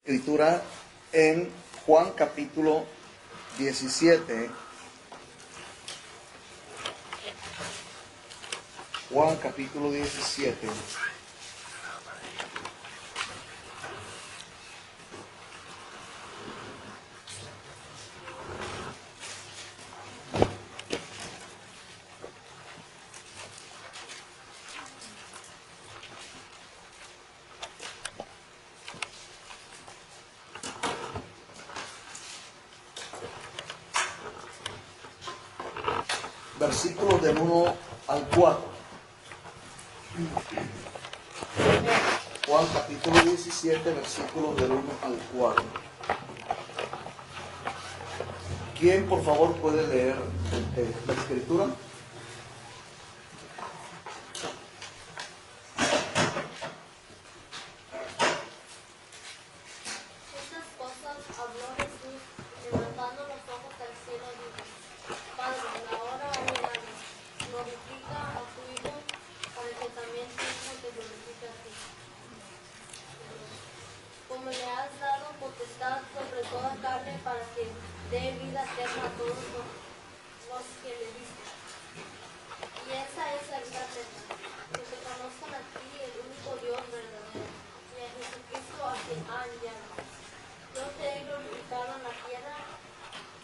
Escritura en Juan capítulo 17. Juan capítulo 17. Versículos del 1 al 4. Juan capítulo 17, versículos del 1 al 4. ¿Quién por favor puede leer la escritura? Estas cosas habló Jesús, levantando los ojos al cielo, dijo: Padre, la hora ha llegado, glorifica a tu Hijo, para que también tu Hijo te glorifique a ti. Como le has dado potestad sobre toda carne, para que dé vida eterna a todos los que le diste. Y esa es la vida eterna, que te conozcan a ti, el único Dios verdadero, y a Jesucristo a quien ha enviado. Yo te he glorificado en la tierra,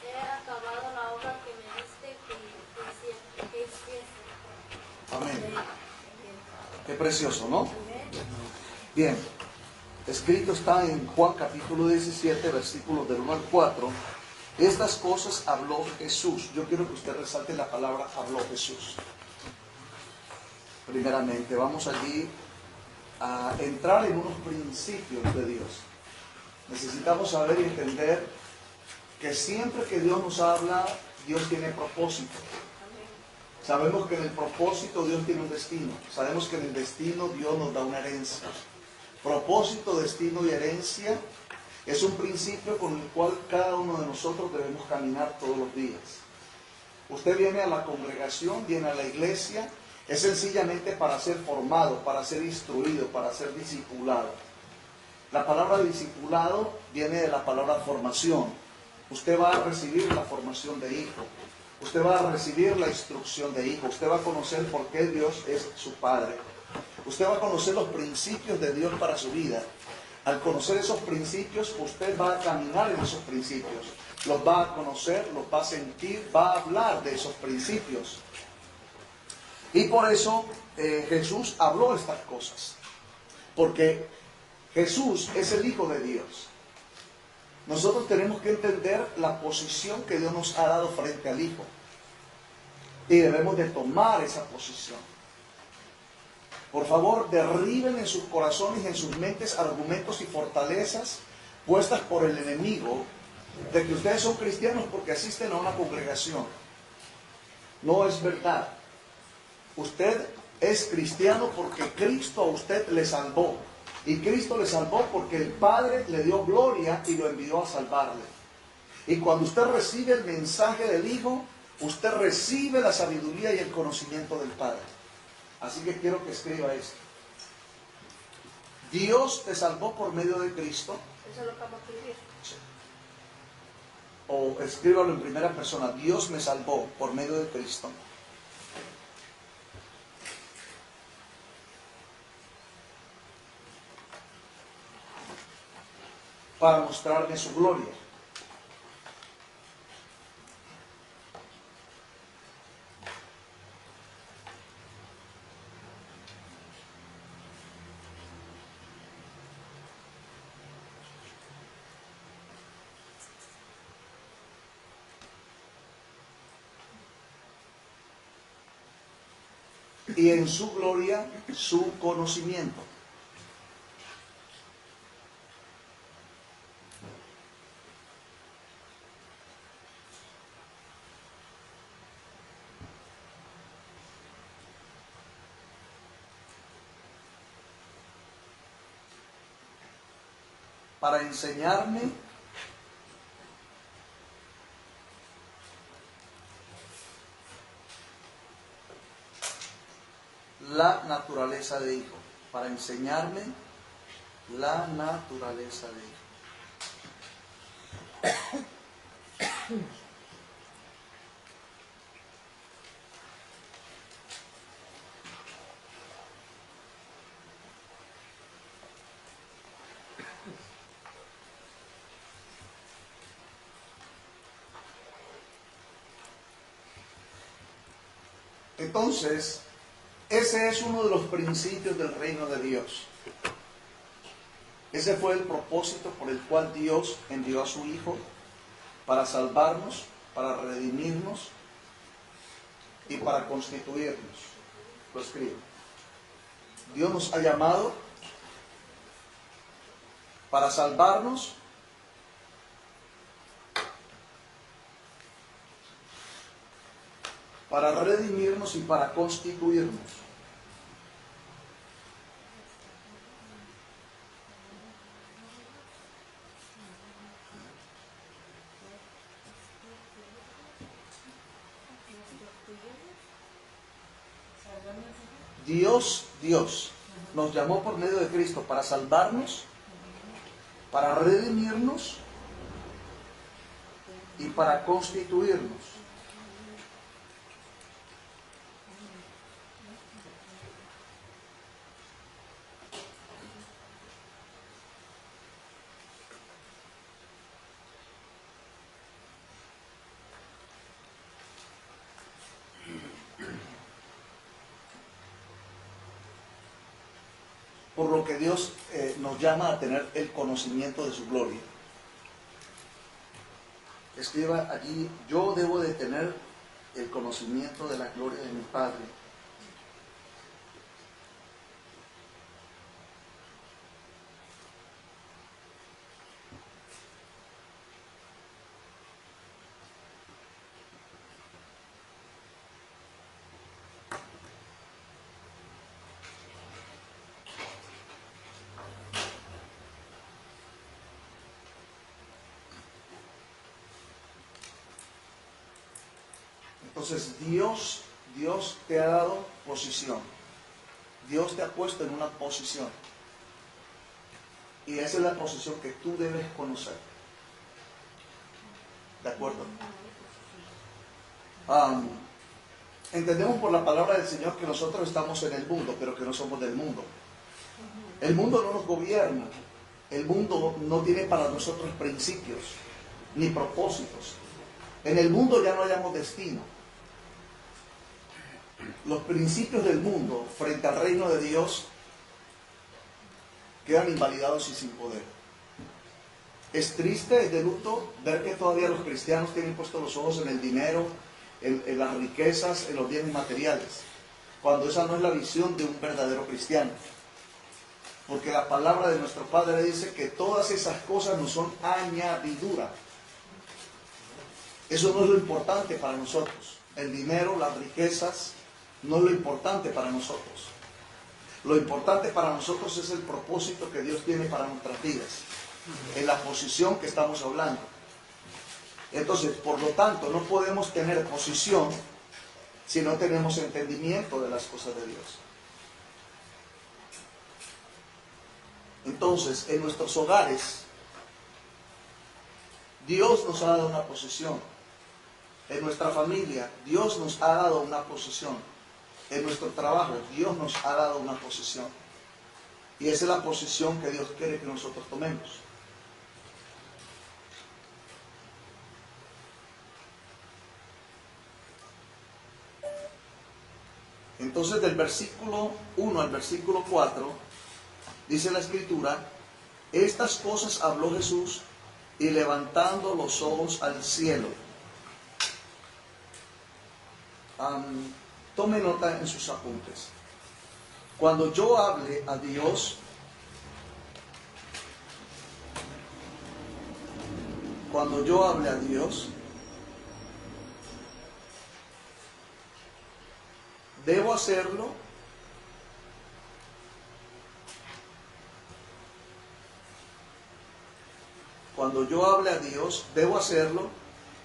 he acabado la obra que me diste que hiciese. Amén. Qué precioso, ¿no? Bien. Escrito está en Juan capítulo 17, versículos del 1 al 4. Estas cosas habló Jesús. Yo quiero que usted resalte la palabra habló Jesús. Primeramente, vamos allí a entrar en unos principios de Dios. Necesitamos saber y entender que siempre que Dios nos habla, Dios tiene propósito. Sabemos que en el propósito Dios tiene un destino. Sabemos que en el destino Dios nos da una herencia. Propósito, destino y herencia es un principio con el cual cada uno de nosotros debemos caminar todos los días. Usted viene a la congregación, viene a la iglesia, es sencillamente para ser formado, para ser instruido, para ser discipulado. La palabra discipulado viene de la palabra formación. Usted va a recibir la formación de hijo. Usted va a recibir la instrucción de hijo. Usted va a conocer por qué Dios es su Padre. Usted va a conocer los principios de Dios para su vida. Al conocer esos principios, usted va a caminar en esos principios. Los va a conocer, los va a sentir, va a hablar de esos principios. Y por eso Jesús habló estas cosas. Porque Jesús es el Hijo de Dios. Nosotros tenemos que entender la posición que Dios nos ha dado frente al Hijo. Y debemos de tomar esa posición. Por favor, derriben en sus corazones y en sus mentes argumentos y fortalezas puestas por el enemigo de que ustedes son cristianos porque asisten a una congregación. No es verdad. Usted es cristiano porque Cristo a usted le salvó. Y Cristo le salvó porque el Padre le dio gloria y lo envió a salvarle. Y cuando usted recibe el mensaje del Hijo, usted recibe la sabiduría y el conocimiento del Padre. Así que quiero que escriba esto. Dios te salvó por medio de Cristo. Eso es lo que vamos a escribir. Sí. O escríbalo en primera persona. Dios me salvó por medio de Cristo. Para mostrarme su gloria. Y en su gloria, su conocimiento. Para enseñarme la naturaleza de hijo. Para enseñarme la naturaleza de hijo. Entonces, ese es uno de los principios del reino de Dios. Ese fue el propósito por el cual Dios envió a su Hijo para salvarnos, para redimirnos y para constituirnos. Lo escribo. Dios nos ha llamado para salvarnos, para redimirnos y para constituirnos. Dios nos llamó por medio de Cristo para salvarnos, para redimirnos y para constituirnos. Por lo que Dios nos llama a tener el conocimiento de su gloria. Escriba allí: yo debo de tener el conocimiento de la gloria de mi Padre. Entonces Dios te ha dado posición. Dios te ha puesto en una posición. Y esa es la posición que tú debes conocer. ¿De acuerdo? Entendemos por la palabra del Señor que nosotros estamos en el mundo, pero que no somos del mundo. El mundo no nos gobierna. El mundo no tiene para nosotros principios ni propósitos. En el mundo ya no hayamos destino. Los principios del mundo frente al reino de Dios quedan invalidados y sin poder. Es triste, es de luto ver que todavía los cristianos tienen puestos los ojos en el dinero, en las riquezas, en los bienes materiales, cuando esa no es la visión de un verdadero cristiano. Porque la palabra de nuestro Padre dice que todas esas cosas nos son añadidura. Eso no es lo importante para nosotros. El dinero, las riquezas, no es lo importante para nosotros. Lo importante para nosotros es el propósito que Dios tiene para nuestras vidas, en la posición que estamos hablando. Entonces, por lo tanto, no podemos tener posición si no tenemos entendimiento de las cosas de Dios. Entonces, en nuestros hogares, Dios nos ha dado una posición. En nuestra familia, Dios nos ha dado una posición. En nuestro trabajo, Dios nos ha dado una posición. Y esa es la posición que Dios quiere que nosotros tomemos. Entonces, del versículo 1 al versículo 4, dice la Escritura: estas cosas habló Jesús y levantando los ojos al cielo. Tome nota en sus apuntes. Cuando yo hable a Dios, debo hacerlo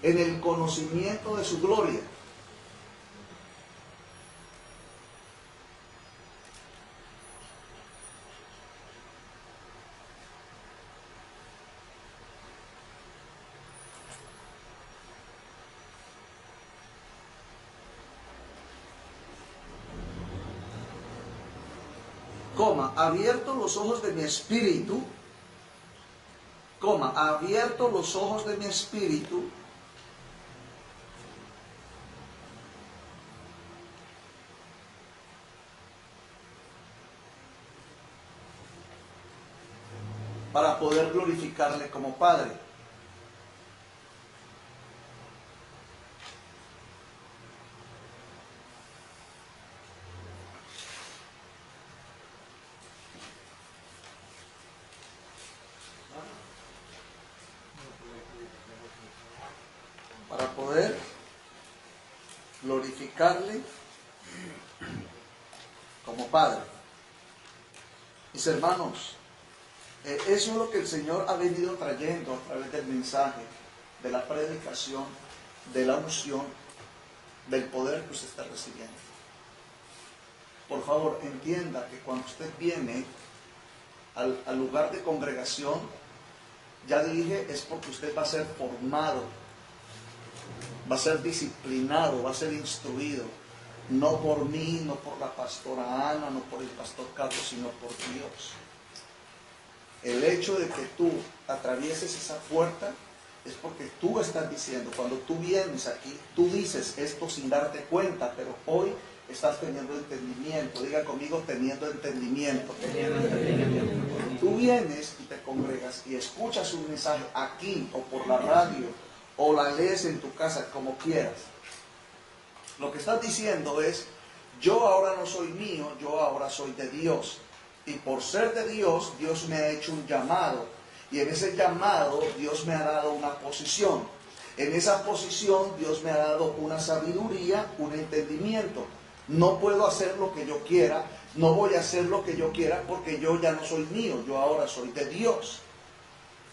en el conocimiento de su gloria. coma, abierto los ojos de mi espíritu, coma, abierto los ojos de mi espíritu, para poder glorificarle como Padre. Para poder glorificarle como Padre. Mis hermanos, eso es lo que el Señor ha venido trayendo a través del mensaje, de la predicación, de la unción, del poder que usted está recibiendo. Por favor, entienda que cuando usted viene al lugar de congregación, ya dije, es porque usted va a ser formado, va a ser disciplinado, va a ser instruido, no por mí, no por la pastora Ana, no por el pastor Carlos, sino por Dios. El hecho de que tú atravieses esa puerta es porque tú estás diciendo, cuando tú vienes aquí, tú dices esto sin darte cuenta, pero hoy estás teniendo entendimiento. Diga conmigo, teniendo entendimiento. Tú vienes y te congregas y escuchas un mensaje aquí o por la radio o la lees en tu casa, como quieras. Lo que estás diciendo es, yo ahora no soy mío, yo ahora soy de Dios. Y por ser de Dios, Dios me ha hecho un llamado. Y en ese llamado, Dios me ha dado una posición. En esa posición, Dios me ha dado una sabiduría, un entendimiento. No puedo hacer lo que yo quiera, no voy a hacer lo que yo quiera, porque yo ya no soy mío, yo ahora soy de Dios.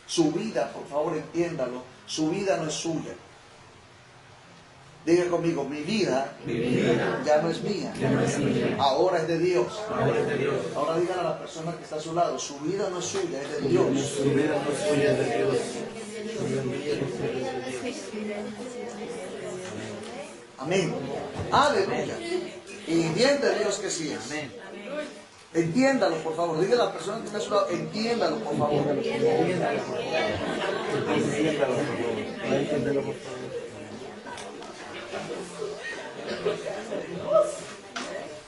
Su vida, por favor, entiéndalo, su vida no es suya. Diga conmigo, mi vida ya no es mía, ahora es de Dios. Ahora digan a la persona que está a su lado, su vida no es suya, es de Dios. Su vida no es suya, es de Dios. Amén. Aleluya. Y bien de Dios que sí es. Entiéndalo, por favor. Diga a la persona que está a su lado, entiéndalo, por favor. Entiéndalo, por favor.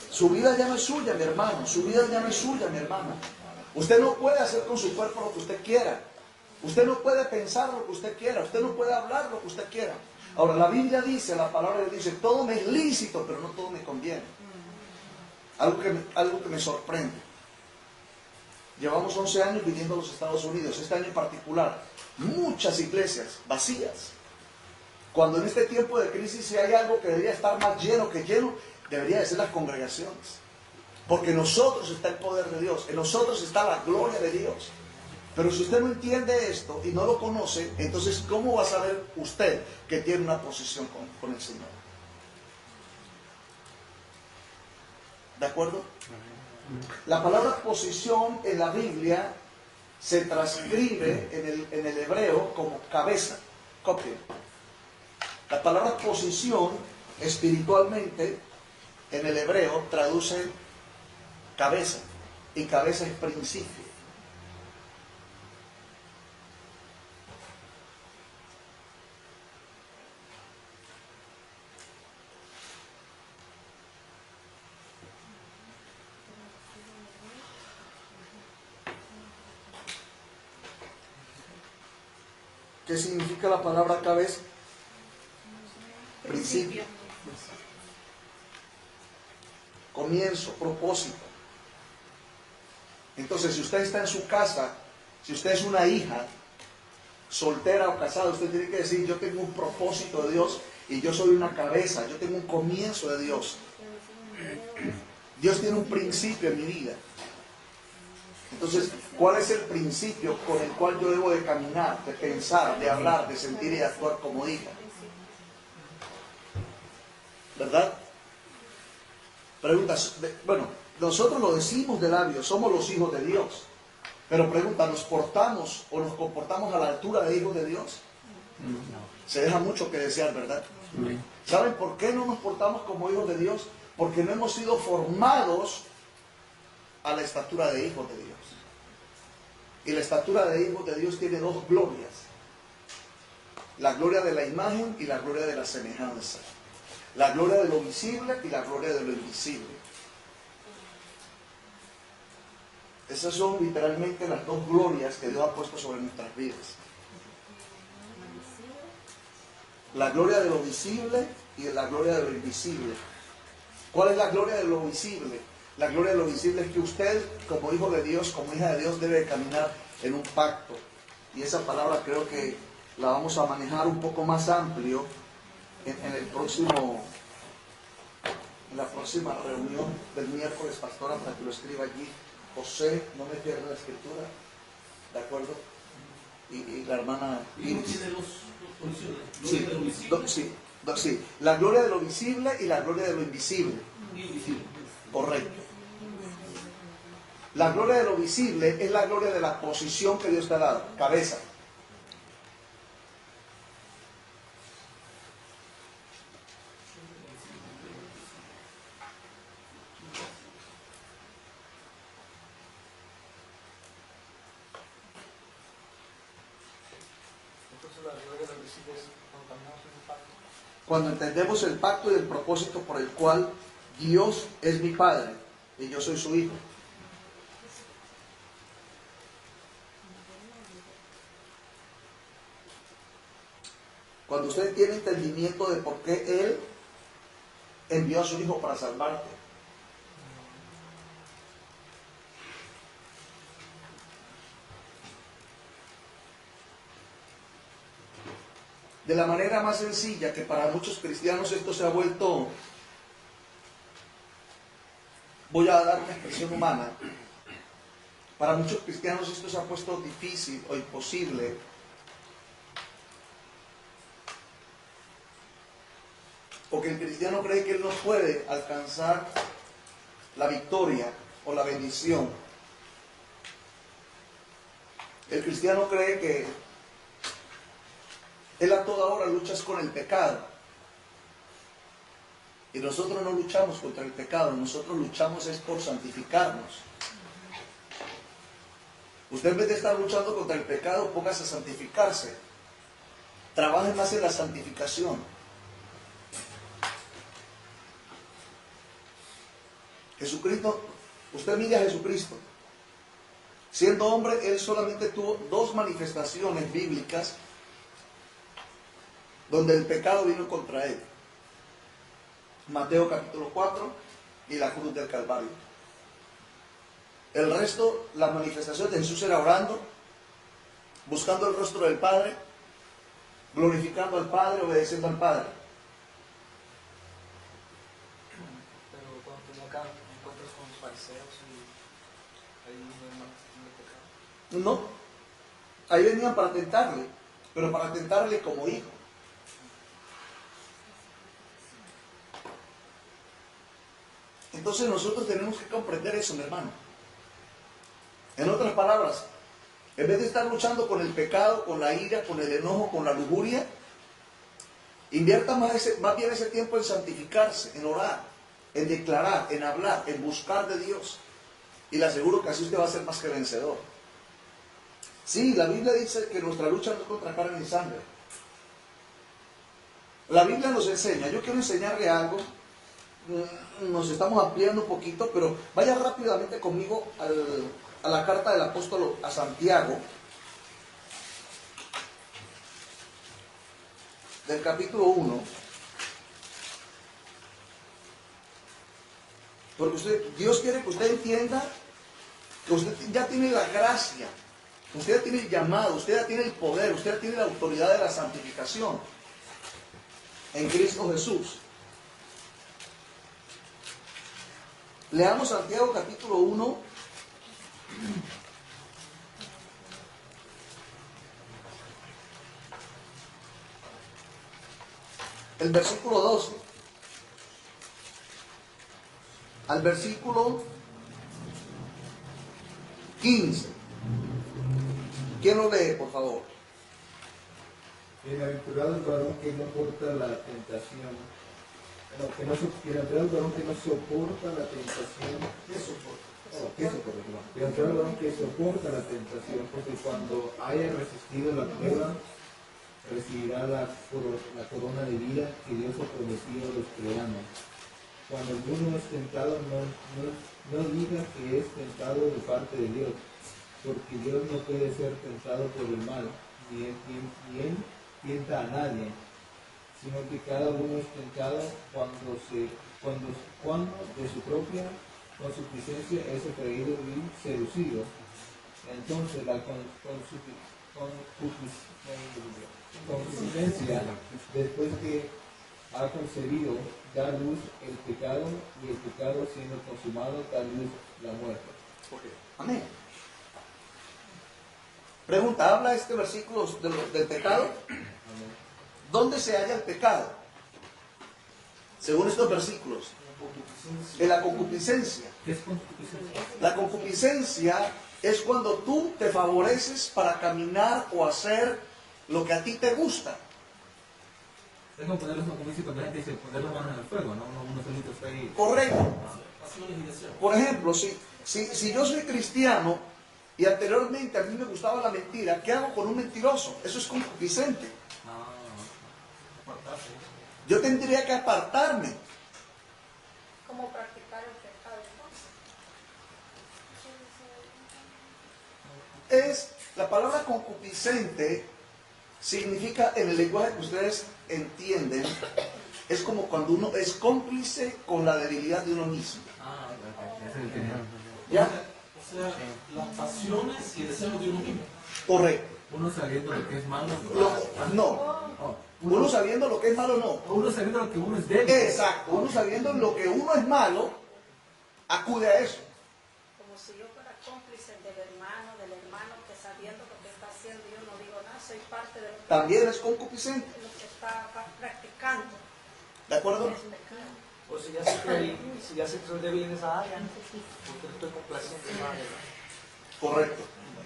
Su vida ya no es suya, mi hermano. Su vida ya no es suya, mi hermana. Usted no puede hacer con su cuerpo lo que usted quiera. Usted no puede pensar lo que usted quiera. Usted no puede hablar lo que usted quiera. Ahora, la Biblia dice, la palabra de Dios dice, todo me es lícito, pero no todo me conviene. Algo que me sorprende. Llevamos 11 años viviendo en los Estados Unidos. Este año en particular, muchas iglesias vacías. Cuando en este tiempo de crisis, si hay algo que debería estar más lleno que lleno, debería de ser las congregaciones. Porque en nosotros está el poder de Dios, en nosotros está la gloria de Dios. Pero si usted no entiende esto y no lo conoce, entonces ¿cómo va a saber usted que tiene una posición con el Señor? ¿De acuerdo? La palabra posición en la Biblia se transcribe en el hebreo como cabeza, copia. La palabra posición espiritualmente en el hebreo traduce cabeza, y cabeza es principio. ¿Qué significa la palabra cabeza? Principio. Comienzo, propósito. Entonces, si usted está en su casa, si usted es una hija, soltera o casada, usted tiene que decir, yo tengo un propósito de Dios y yo soy una cabeza, yo tengo un comienzo de Dios. Dios tiene un principio en mi vida. Entonces, ¿cuál es el principio con el cual yo debo de caminar, de pensar, de hablar, de sentir y de actuar como hija? ¿Verdad? Pregunta, bueno, nosotros lo decimos de labios, somos los hijos de Dios. Pero pregunta, ¿nos portamos o nos comportamos a la altura de hijos de Dios? Se deja mucho que desear, ¿verdad? ¿Saben por qué no nos portamos como hijos de Dios? Porque no hemos sido formados a la estatura de hijos de Dios. Y la estatura de hijos de Dios tiene dos glorias: la gloria de la imagen y la gloria de la semejanza, la gloria de lo visible y la gloria de lo invisible. Esas son literalmente las dos glorias que Dios ha puesto sobre nuestras vidas: la gloria de lo visible y la gloria de lo invisible. ¿Cuál es la gloria de lo visible? La gloria de lo visible es que usted, como hijo de Dios, como hija de Dios, debe caminar en un pacto. Y esa palabra creo que la vamos a manejar un poco más amplio en la próxima reunión del miércoles, pastora, para que lo escriba allí. José, no me pierda la escritura, ¿de acuerdo? Y la hermana Iris. Tiene dos posiciones. Sí, la gloria de lo visible y la gloria de lo invisible. Invisible. Correcto. La gloria de lo visible es la gloria de la posición que Dios te ha dado, cabeza. Cuando entendemos el pacto y el propósito por el cual Dios es mi Padre y yo soy su hijo. Cuando usted tiene entendimiento de por qué Él envió a su hijo para salvarte. De la manera más sencilla, que para muchos cristianos esto se ha vuelto, voy a dar una expresión humana, para muchos cristianos esto se ha puesto difícil o imposible, porque el cristiano cree que él no puede alcanzar la victoria o la bendición. El cristiano cree que él a toda hora lucha con el pecado. Y nosotros no luchamos contra el pecado, nosotros luchamos es por santificarnos. Usted, en vez de estar luchando contra el pecado, póngase a santificarse. Trabaje más en la santificación. Jesucristo, usted mire a Jesucristo. Siendo hombre, Él solamente tuvo dos manifestaciones bíblicas donde el pecado vino contra Él. Mateo capítulo 4 y la cruz del Calvario. El resto, la manifestación de Jesús era orando, buscando el rostro del Padre, glorificando al Padre, obedeciendo al Padre. Pero cuando tú acá encuentras con los fariseos y ahí no hay pecado. No, ahí venían para tentarle, pero para tentarle como hijo. Entonces nosotros tenemos que comprender eso, mi hermano. En otras palabras, en vez de estar luchando con el pecado, con la ira, con el enojo, con la lujuria, invierta más bien ese tiempo en santificarse, en orar, en declarar, en hablar, en buscar de Dios. Y le aseguro que así usted va a ser más que vencedor. Sí, la Biblia dice que nuestra lucha no es contra carne ni sangre. La Biblia nos enseña, yo quiero enseñarle algo. Nos estamos ampliando un poquito, pero vaya rápidamente conmigo a la carta del apóstol a Santiago, del capítulo 1, porque Dios quiere que usted entienda que usted ya tiene la gracia, usted ya tiene el llamado, usted ya tiene el poder, usted ya tiene la autoridad de la santificación en Cristo Jesús. Leamos Santiago capítulo 1, el versículo 12 al versículo 15. ¿Quién lo lee, por favor? Bienaventurado el varón que no soporta la tentación. Bienaventurado el varón que no soporta la tentación. ¿Qué soporta? Bienaventurado el varón que soporta la tentación, porque cuando haya resistido la prueba, recibirá la corona de vida que Dios ha prometido a los que le aman. Cuando alguno es tentado, no diga que es tentado de parte de Dios, porque Dios no puede ser tentado por el mal, ni él tienta a nadie, sino que cada uno es tentado cuando de su propia consuficiencia es atraído y seducido. Entonces la concupiscencia, después que ha concebido, da luz el pecado, y el pecado siendo consumado da luz la muerte. Amén. Pregunta, ¿habla este versículo del pecado? ¿Dónde se halla el pecado? Según estos versículos, en la concupiscencia. ¿Qué es concupiscencia? La concupiscencia es cuando tú te favoreces para caminar o hacer lo que a ti te gusta. Es como ponerlos, como dice cuando la gente dice, poner las manos en el fuego, ¿no? Uno solito está ahí. Correcto. Por ejemplo, si yo soy cristiano y anteriormente a mí me gustaba la mentira, ¿qué hago con un mentiroso? Eso es concupiscente. Yo tendría que apartarme. Como practicar el pecado, ¿no? La palabra concupiscente significa, en el lenguaje que ustedes entienden, es como cuando uno es cómplice con la debilidad de uno mismo. ¿Ya? O sea, las pasiones y el deseo de uno mismo. Correcto. Uno sabiendo lo que es malo. No. Uno sabiendo lo que es malo, no. Uno sabiendo lo que uno es débil. Exacto. Uno sabiendo lo que uno es malo, acude a eso. Como si yo fuera cómplice del hermano que sabiendo lo que está haciendo, yo no digo nada, soy parte de lo que, También es concupiscente. lo que está practicando. ¿De acuerdo? Es pecado. O si ya sé que soy débil en esa área, porque estoy complaciente en esa área. Correcto.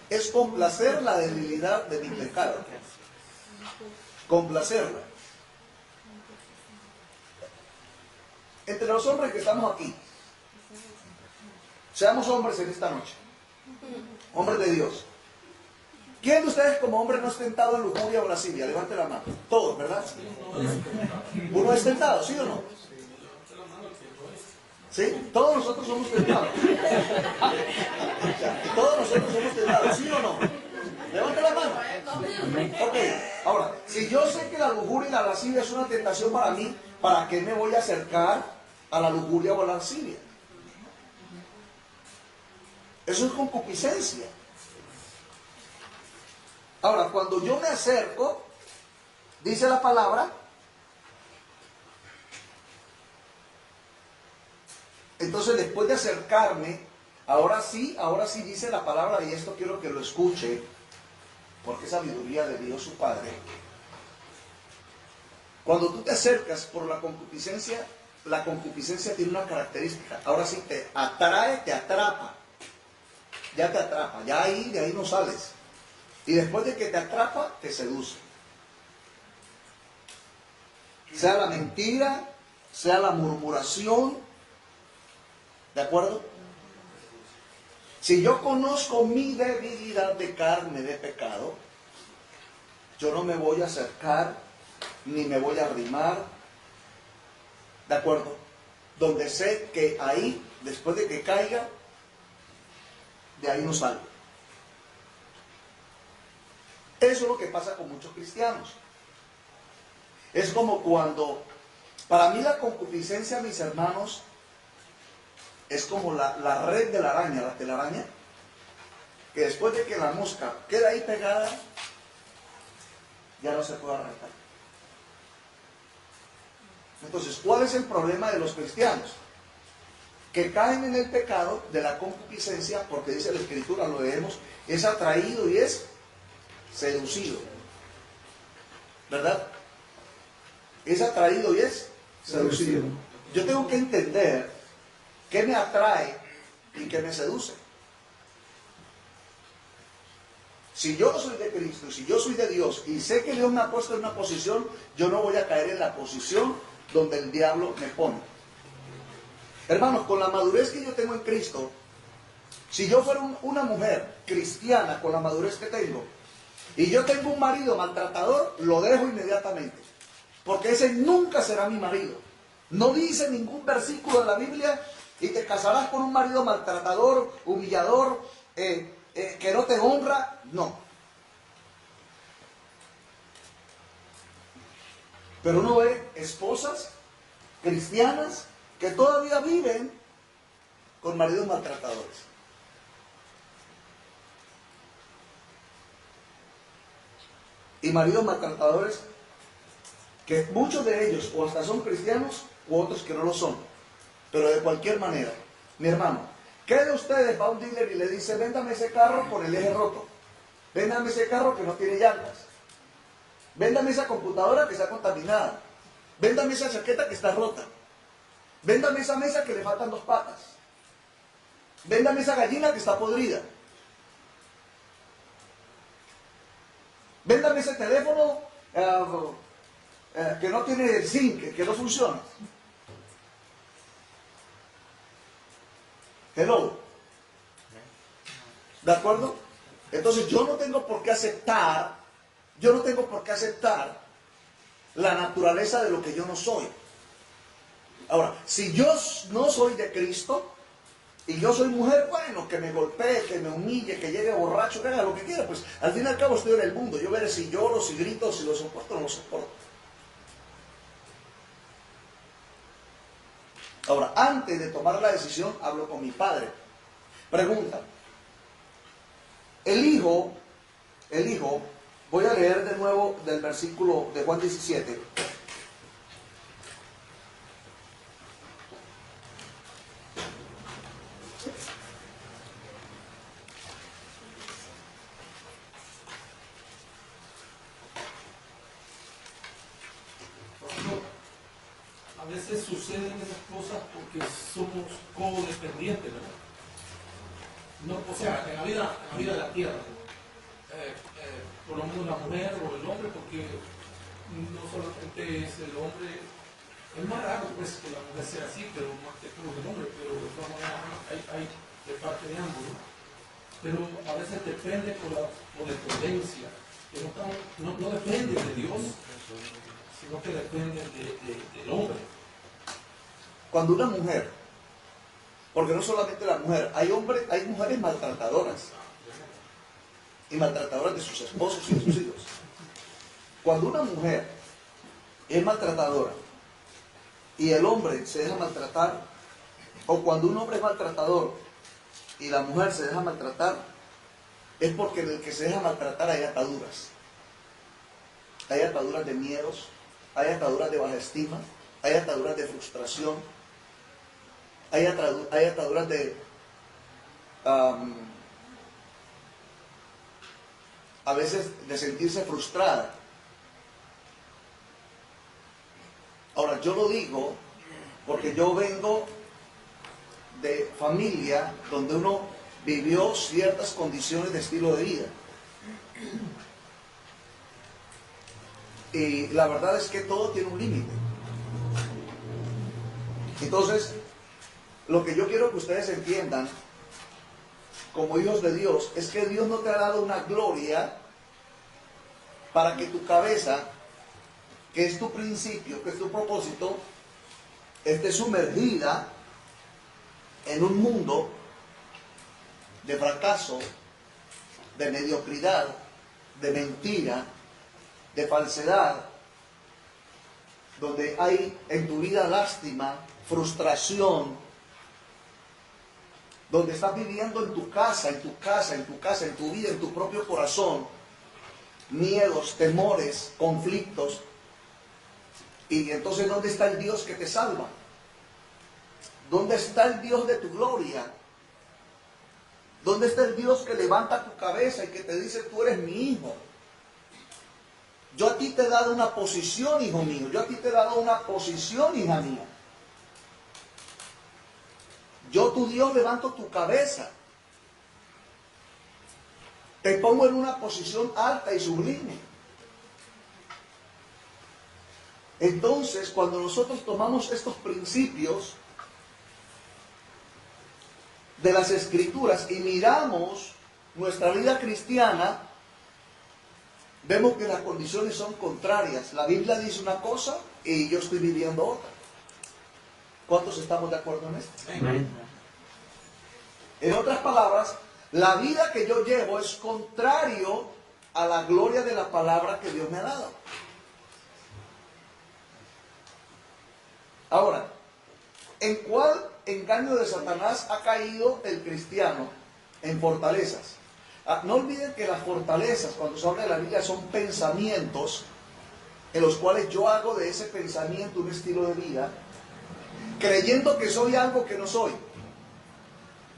Es complacer la debilidad de mi pecado. Complacerla. Entre los hombres que estamos aquí, seamos hombres en esta noche. Hombres de Dios. ¿Quién de ustedes como hombre no es tentado en lujuria o lascivia? Levante la mano. Todos, ¿verdad? ¿Uno es tentado, sí o no? ¿Sí? Todos nosotros somos tentados. Todos nosotros somos tentados, ¿sí o no? Levante la mano. Ok, ahora, si yo sé que la lujuria y la lascivia es una tentación para mí, ¿para qué me voy a acercar a la lujuria o a la lascivia? Eso es concupiscencia. Ahora, cuando yo me acerco, dice la palabra, entonces después de acercarme, ahora sí dice la palabra, y esto quiero que lo escuche, porque es sabiduría de Dios su Padre. Cuando tú te acercas por la concupiscencia tiene una característica. Ahora sí te atrae, te atrapa. Ya te atrapa, de ahí no sales. Y después de que te atrapa, te seduce. Sea la mentira, sea la murmuración. ¿De acuerdo? Si yo conozco mi debilidad de carne, de pecado, yo no me voy a acercar, ni me voy a arrimar. ¿De acuerdo? Donde sé que ahí, después de que caiga, de ahí no salgo. Eso es lo que pasa con muchos cristianos. Es como cuando, para mí la concupiscencia, mis hermanos, es como la red de la araña, la telaraña, que después de que la mosca queda ahí pegada, ya no se puede arrancar. Entonces, ¿cuál es el problema de los cristianos? Que caen en el pecado de la concupiscencia, porque dice la Escritura, lo leemos, es atraído y es seducido. ¿Verdad? Es atraído y es seducido. Yo tengo que entender qué me atrae y qué me seduce. Si yo soy de Cristo y si yo soy de Dios y sé que Dios me ha puesto en una posición, yo no voy a caer en la posición donde el diablo me pone. Hermanos, con la madurez que yo tengo en Cristo, Si yo fuera una mujer cristiana con la madurez que tengo, y yo tengo un marido maltratador, lo dejo inmediatamente. Porque ese nunca será mi marido. No dice ningún versículo de la Biblia, y te casarás con un marido maltratador, humillador, que no te honra. No. Pero uno ve esposas cristianas que todavía viven con maridos maltratadores. Y maridos maltratadores que muchos de ellos o hasta son cristianos u otros que no lo son. Pero de cualquier manera, mi hermano, ¿qué de ustedes va a un dealer y le dice, véndame ese carro con el eje roto? Véndame ese carro que no tiene llantas. Véndame esa computadora que está contaminada. Véndame esa chaqueta que está rota. Véndame esa mesa que le faltan 2 patas. Véndame esa gallina que está podrida. Véndame ese teléfono que no tiene zinc, que no funciona. Hello. ¿De acuerdo? Entonces yo no tengo por qué aceptar la naturaleza de lo que yo no soy. Ahora, si yo no soy de Cristo y yo soy mujer, bueno, que me golpee, que me humille, que llegue borracho, que haga lo que quiera, pues al fin y al cabo estoy en el mundo. Yo veré si lloro, si grito, si lo soporto o no lo soporto. Ahora, antes de tomar la decisión, hablo con mi padre. Pregunta. El hijo, voy a leer de nuevo del versículo de Juan 17. A veces suceden esas cosas porque somos codependientes, ¿verdad? No, o sea, en la vida de la tierra, por lo menos la mujer o el hombre, porque no solamente es el hombre, es más raro pues que la mujer sea así, pero más que todo el hombre, pero de todas maneras hay de parte de ambos, ¿no? Pero a veces depende por la codependencia, que no depende de Dios, sino que depende del hombre. Cuando una mujer, porque no solamente la mujer, hay mujeres maltratadoras y maltratadoras de sus esposos y de sus hijos. Cuando una mujer es maltratadora y el hombre se deja maltratar, o cuando un hombre es maltratador y la mujer se deja maltratar, es porque en el que se deja maltratar hay ataduras. Hay ataduras de miedos, hay ataduras de baja estima, hay ataduras de frustración, hay ataduras de a veces de sentirse frustrada. Ahora, yo lo digo porque yo vengo de familia donde uno vivió ciertas condiciones de estilo de vida. Y la verdad es que todo tiene un límite. Entonces, lo que yo quiero que ustedes entiendan como hijos de Dios es que Dios no te ha dado una gloria para que tu cabeza, que es tu principio, que es tu propósito, esté sumergida en un mundo de fracaso, de mediocridad, de mentira, de falsedad, donde hay en tu vida lástima, frustración, donde estás viviendo en tu casa, en tu vida, en tu propio corazón, miedos, temores, conflictos. Y entonces, ¿dónde está el Dios que te salva? ¿Dónde está el Dios de tu gloria? ¿Dónde está el Dios que levanta tu cabeza y que te dice, tú eres mi hijo? Yo a ti te he dado una posición, hijo mío. Yo a ti te he dado una posición, hija mía. Yo, tu Dios, levanto tu cabeza. Te pongo en una posición alta y sublime. Entonces, cuando nosotros tomamos estos principios de las Escrituras y miramos nuestra vida cristiana, vemos que las condiciones son contrarias. La Biblia dice una cosa y yo estoy viviendo otra. ¿Cuántos estamos de acuerdo en esto? En otras palabras, la vida que yo llevo es contrario a la gloria de la palabra que Dios me ha dado. Ahora, ¿en cuál engaño de Satanás ha caído el cristiano? En fortalezas. No olviden que las fortalezas, cuando se habla de la Biblia, son pensamientos en los cuales yo hago de ese pensamiento un estilo de vida, creyendo que soy algo que no soy.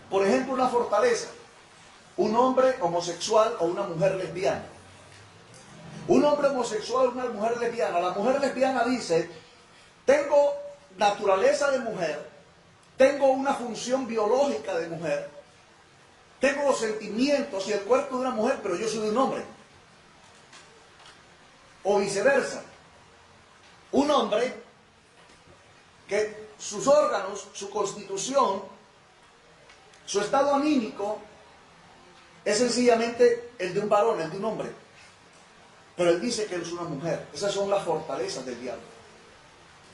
Por ejemplo, una fortaleza. Un hombre homosexual o una mujer lesbiana. Un hombre homosexual o una mujer lesbiana. La mujer lesbiana dice, tengo naturaleza de mujer, tengo una función biológica de mujer, tengo los sentimientos y el cuerpo de una mujer, pero yo soy un hombre. O viceversa. Un hombre que sus órganos, su constitución, su estado anímico es sencillamente el de un varón, el de un hombre. Pero él dice que él es una mujer. Esas son las fortalezas del diablo.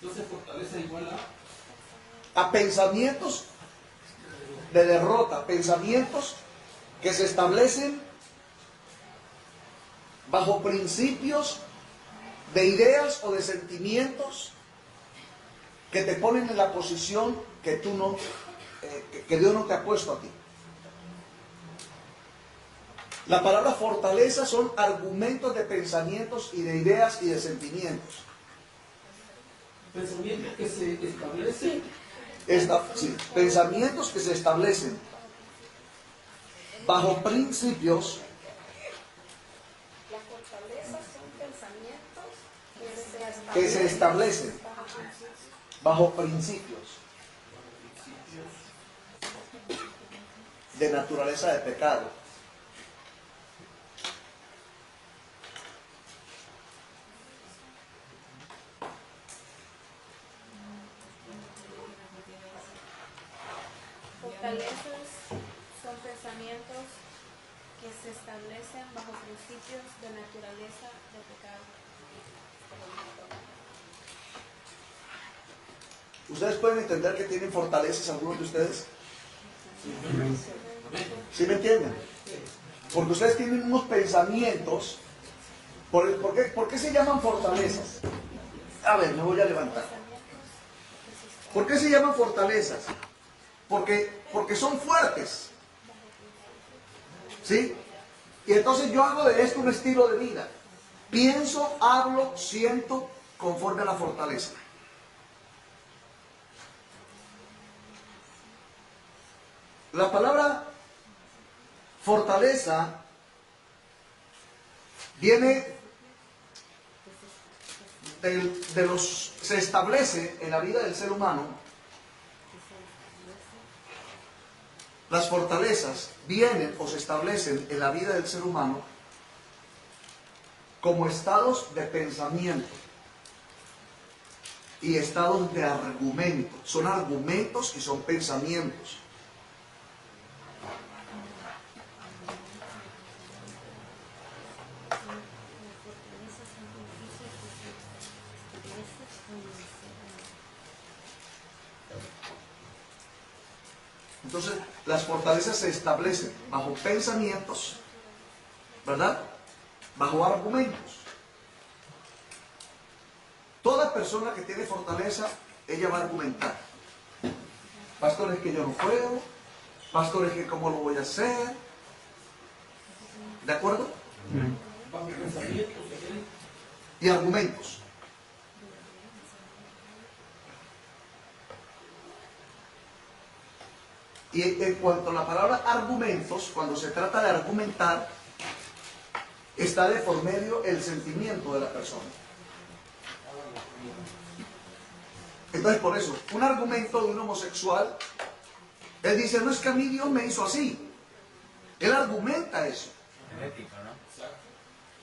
Entonces fortaleza igual A pensamientos de derrota, pensamientos que se establecen bajo principios de ideas o de sentimientos que te ponen en la posición que tú no, que Dios no te ha puesto a ti. La palabra fortaleza son argumentos de pensamientos y de ideas y de sentimientos. pensamientos que se establecen. Sí, pensamientos que se establecen bajo principios. Las fortalezas son pensamientos Que se establecen bajo principios de naturaleza de pecado. Fortalezas son pensamientos que se establecen bajo principios de naturaleza de pecado. ¿Ustedes pueden entender que tienen fortalezas algunos de ustedes? ¿Sí me entienden? Porque ustedes tienen unos pensamientos. ¿Por qué se llaman fortalezas? A ver, me voy a levantar. ¿Por qué se llaman fortalezas? Porque son fuertes. ¿Sí? Y entonces yo hago de esto un estilo de vida. Pienso, hablo, siento conforme a la fortaleza. La palabra fortaleza viene se establece en la vida del ser humano. Las fortalezas vienen o se establecen en la vida del ser humano como estados de pensamiento y estados de argumento. Son argumentos y son pensamientos. Entonces, las fortalezas se establecen bajo pensamientos, ¿verdad? Bajo argumentos. Toda persona que tiene fortaleza, ella va a argumentar. Pastor, es que yo no puedo. Pastor, es que cómo lo voy a hacer. ¿De acuerdo? Bajo pensamientos Y argumentos. Y en cuanto a la palabra argumentos, cuando se trata de argumentar, está de por medio el sentimiento de la persona. Entonces, por eso, un argumento de un homosexual, él dice, no es que a mí Dios me hizo así. Él argumenta eso.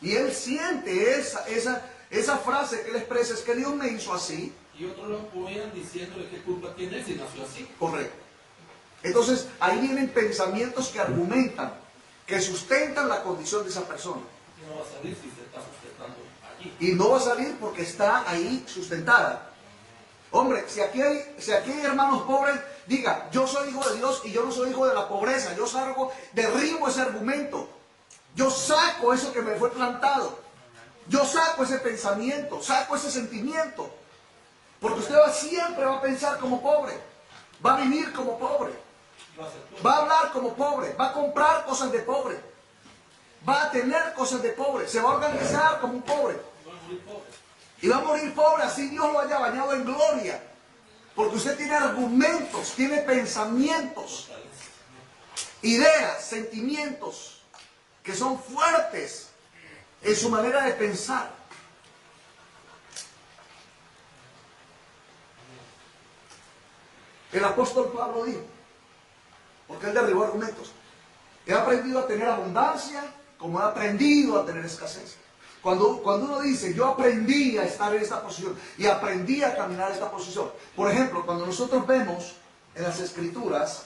Y él siente esa frase que él expresa, es que Dios me hizo así. y otros lo apoyan diciéndole qué culpa tiene él si nació así. Correcto. Entonces ahí vienen pensamientos que argumentan, que sustentan la condición de esa persona. No va a salir si se está sustentando allí. Y no va a salir porque está ahí sustentada. Hombre, si aquí hay hermanos pobres, diga, yo soy hijo de Dios y yo no soy hijo de la pobreza. Yo derribo ese argumento. Yo saco eso que me fue plantado. Yo saco ese pensamiento, saco ese sentimiento. Porque usted siempre va a pensar como pobre. Va a vivir como pobre. Va a hablar como pobre. Va a comprar cosas de pobre. Va a tener cosas de pobre. Se va a organizar como un pobre. Y va a morir pobre, así Dios lo haya bañado en gloria. Porque usted tiene argumentos, tiene pensamientos, ideas, sentimientos que son fuertes en su manera de pensar. El apóstol Pablo dijo, porque él derribó argumentos, he aprendido a tener abundancia como he aprendido a tener escasez. Cuando uno dice, yo aprendí a estar en esta posición y aprendí a caminar en esta posición. Por ejemplo, cuando nosotros vemos en las Escrituras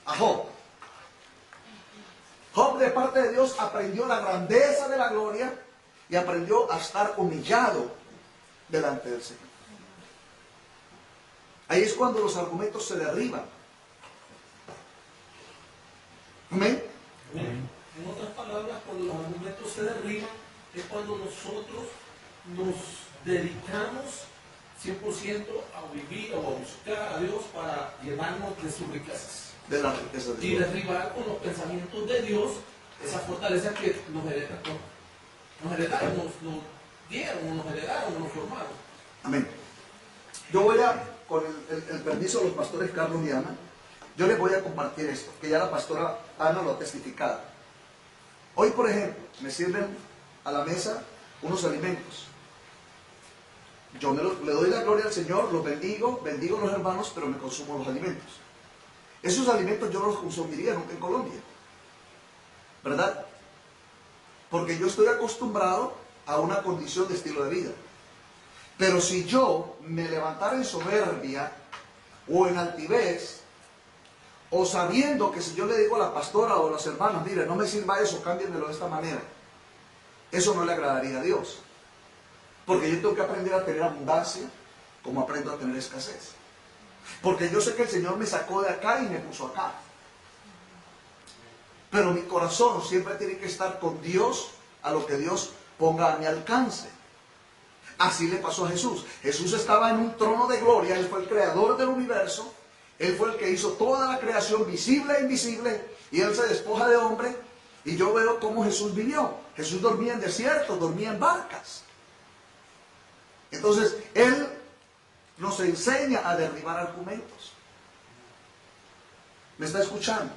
a Job. Job, de parte de Dios, aprendió la grandeza de la gloria y aprendió a estar humillado delante del Señor. Ahí es cuando los argumentos se derriban. Amén. En otras palabras, cuando los argumentos se derriban, es cuando nosotros nos dedicamos 100% a vivir o a buscar a Dios para llenarnos de sus riquezas. De las riquezas de Y Dios. derribar con los pensamientos de Dios esa fortaleza que nos heredaron, nos dieron, nos heredaron, nos formaron. Amén. Yo voy a, con el permiso de los pastores Carlos y Ana, yo les voy a compartir esto, que ya la pastora Ana lo ha testificado. Hoy, por ejemplo, me sirven a la mesa unos alimentos. Yo le doy la gloria al Señor, los bendigo a los hermanos, pero me consumo los alimentos. Esos alimentos yo no los consumiría nunca en Colombia, ¿verdad? Porque yo estoy acostumbrado a una condición de estilo de vida. Pero si yo me levantara en soberbia o en altivez, o sabiendo que si yo le digo a la pastora o a los hermanos, mire, no me sirva eso, cámbienmelo de esta manera, eso no le agradaría a Dios. Porque yo tengo que aprender a tener abundancia como aprendo a tener escasez. Porque yo sé que el Señor me sacó de acá y me puso acá. Pero mi corazón siempre tiene que estar con Dios, a lo que Dios ponga a mi alcance. Así le pasó a Jesús. Jesús estaba en un trono de gloria, Él fue el creador del universo, Él fue el que hizo toda la creación visible e invisible, y Él se despoja de hombre, y yo veo cómo Jesús vivió. Jesús dormía en desiertos, dormía en barcas. Entonces, Él nos enseña a derribar argumentos. ¿Me está escuchando?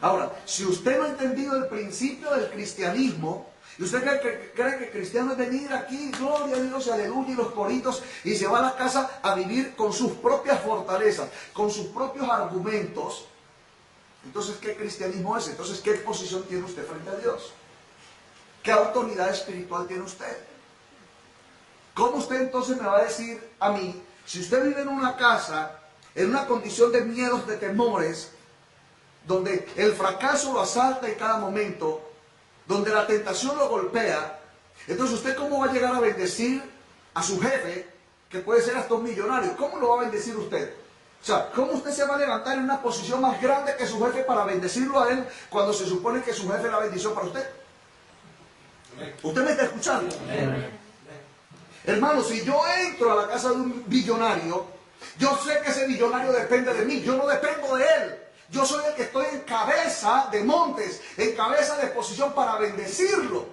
Ahora, si usted no ha entendido el principio del cristianismo, y usted cree que cristiano es venir aquí, gloria a Dios, aleluya, y los coritos, y se va a la casa a vivir con sus propias fortalezas, con sus propios argumentos, entonces, ¿qué cristianismo es? Entonces, ¿qué posición tiene usted frente a Dios? ¿Qué autoridad espiritual tiene usted? ¿Cómo usted entonces me va a decir a mí, si usted vive en una casa, en una condición de miedos, de temores, donde el fracaso lo asalta en cada momento, donde la tentación lo golpea, entonces usted cómo va a llegar a bendecir a su jefe, que puede ser hasta un millonario? ¿Cómo lo va a bendecir usted? O sea, ¿cómo usted se va a levantar en una posición más grande que su jefe para bendecirlo a él, cuando se supone que su jefe es la bendición para usted? ¿Usted me está escuchando? Hermano, si yo entro a la casa de un billonario, yo sé que ese billonario depende de mí, yo no dependo de él. Yo soy el que estoy en cabeza de montes, en cabeza de posición para bendecirlo.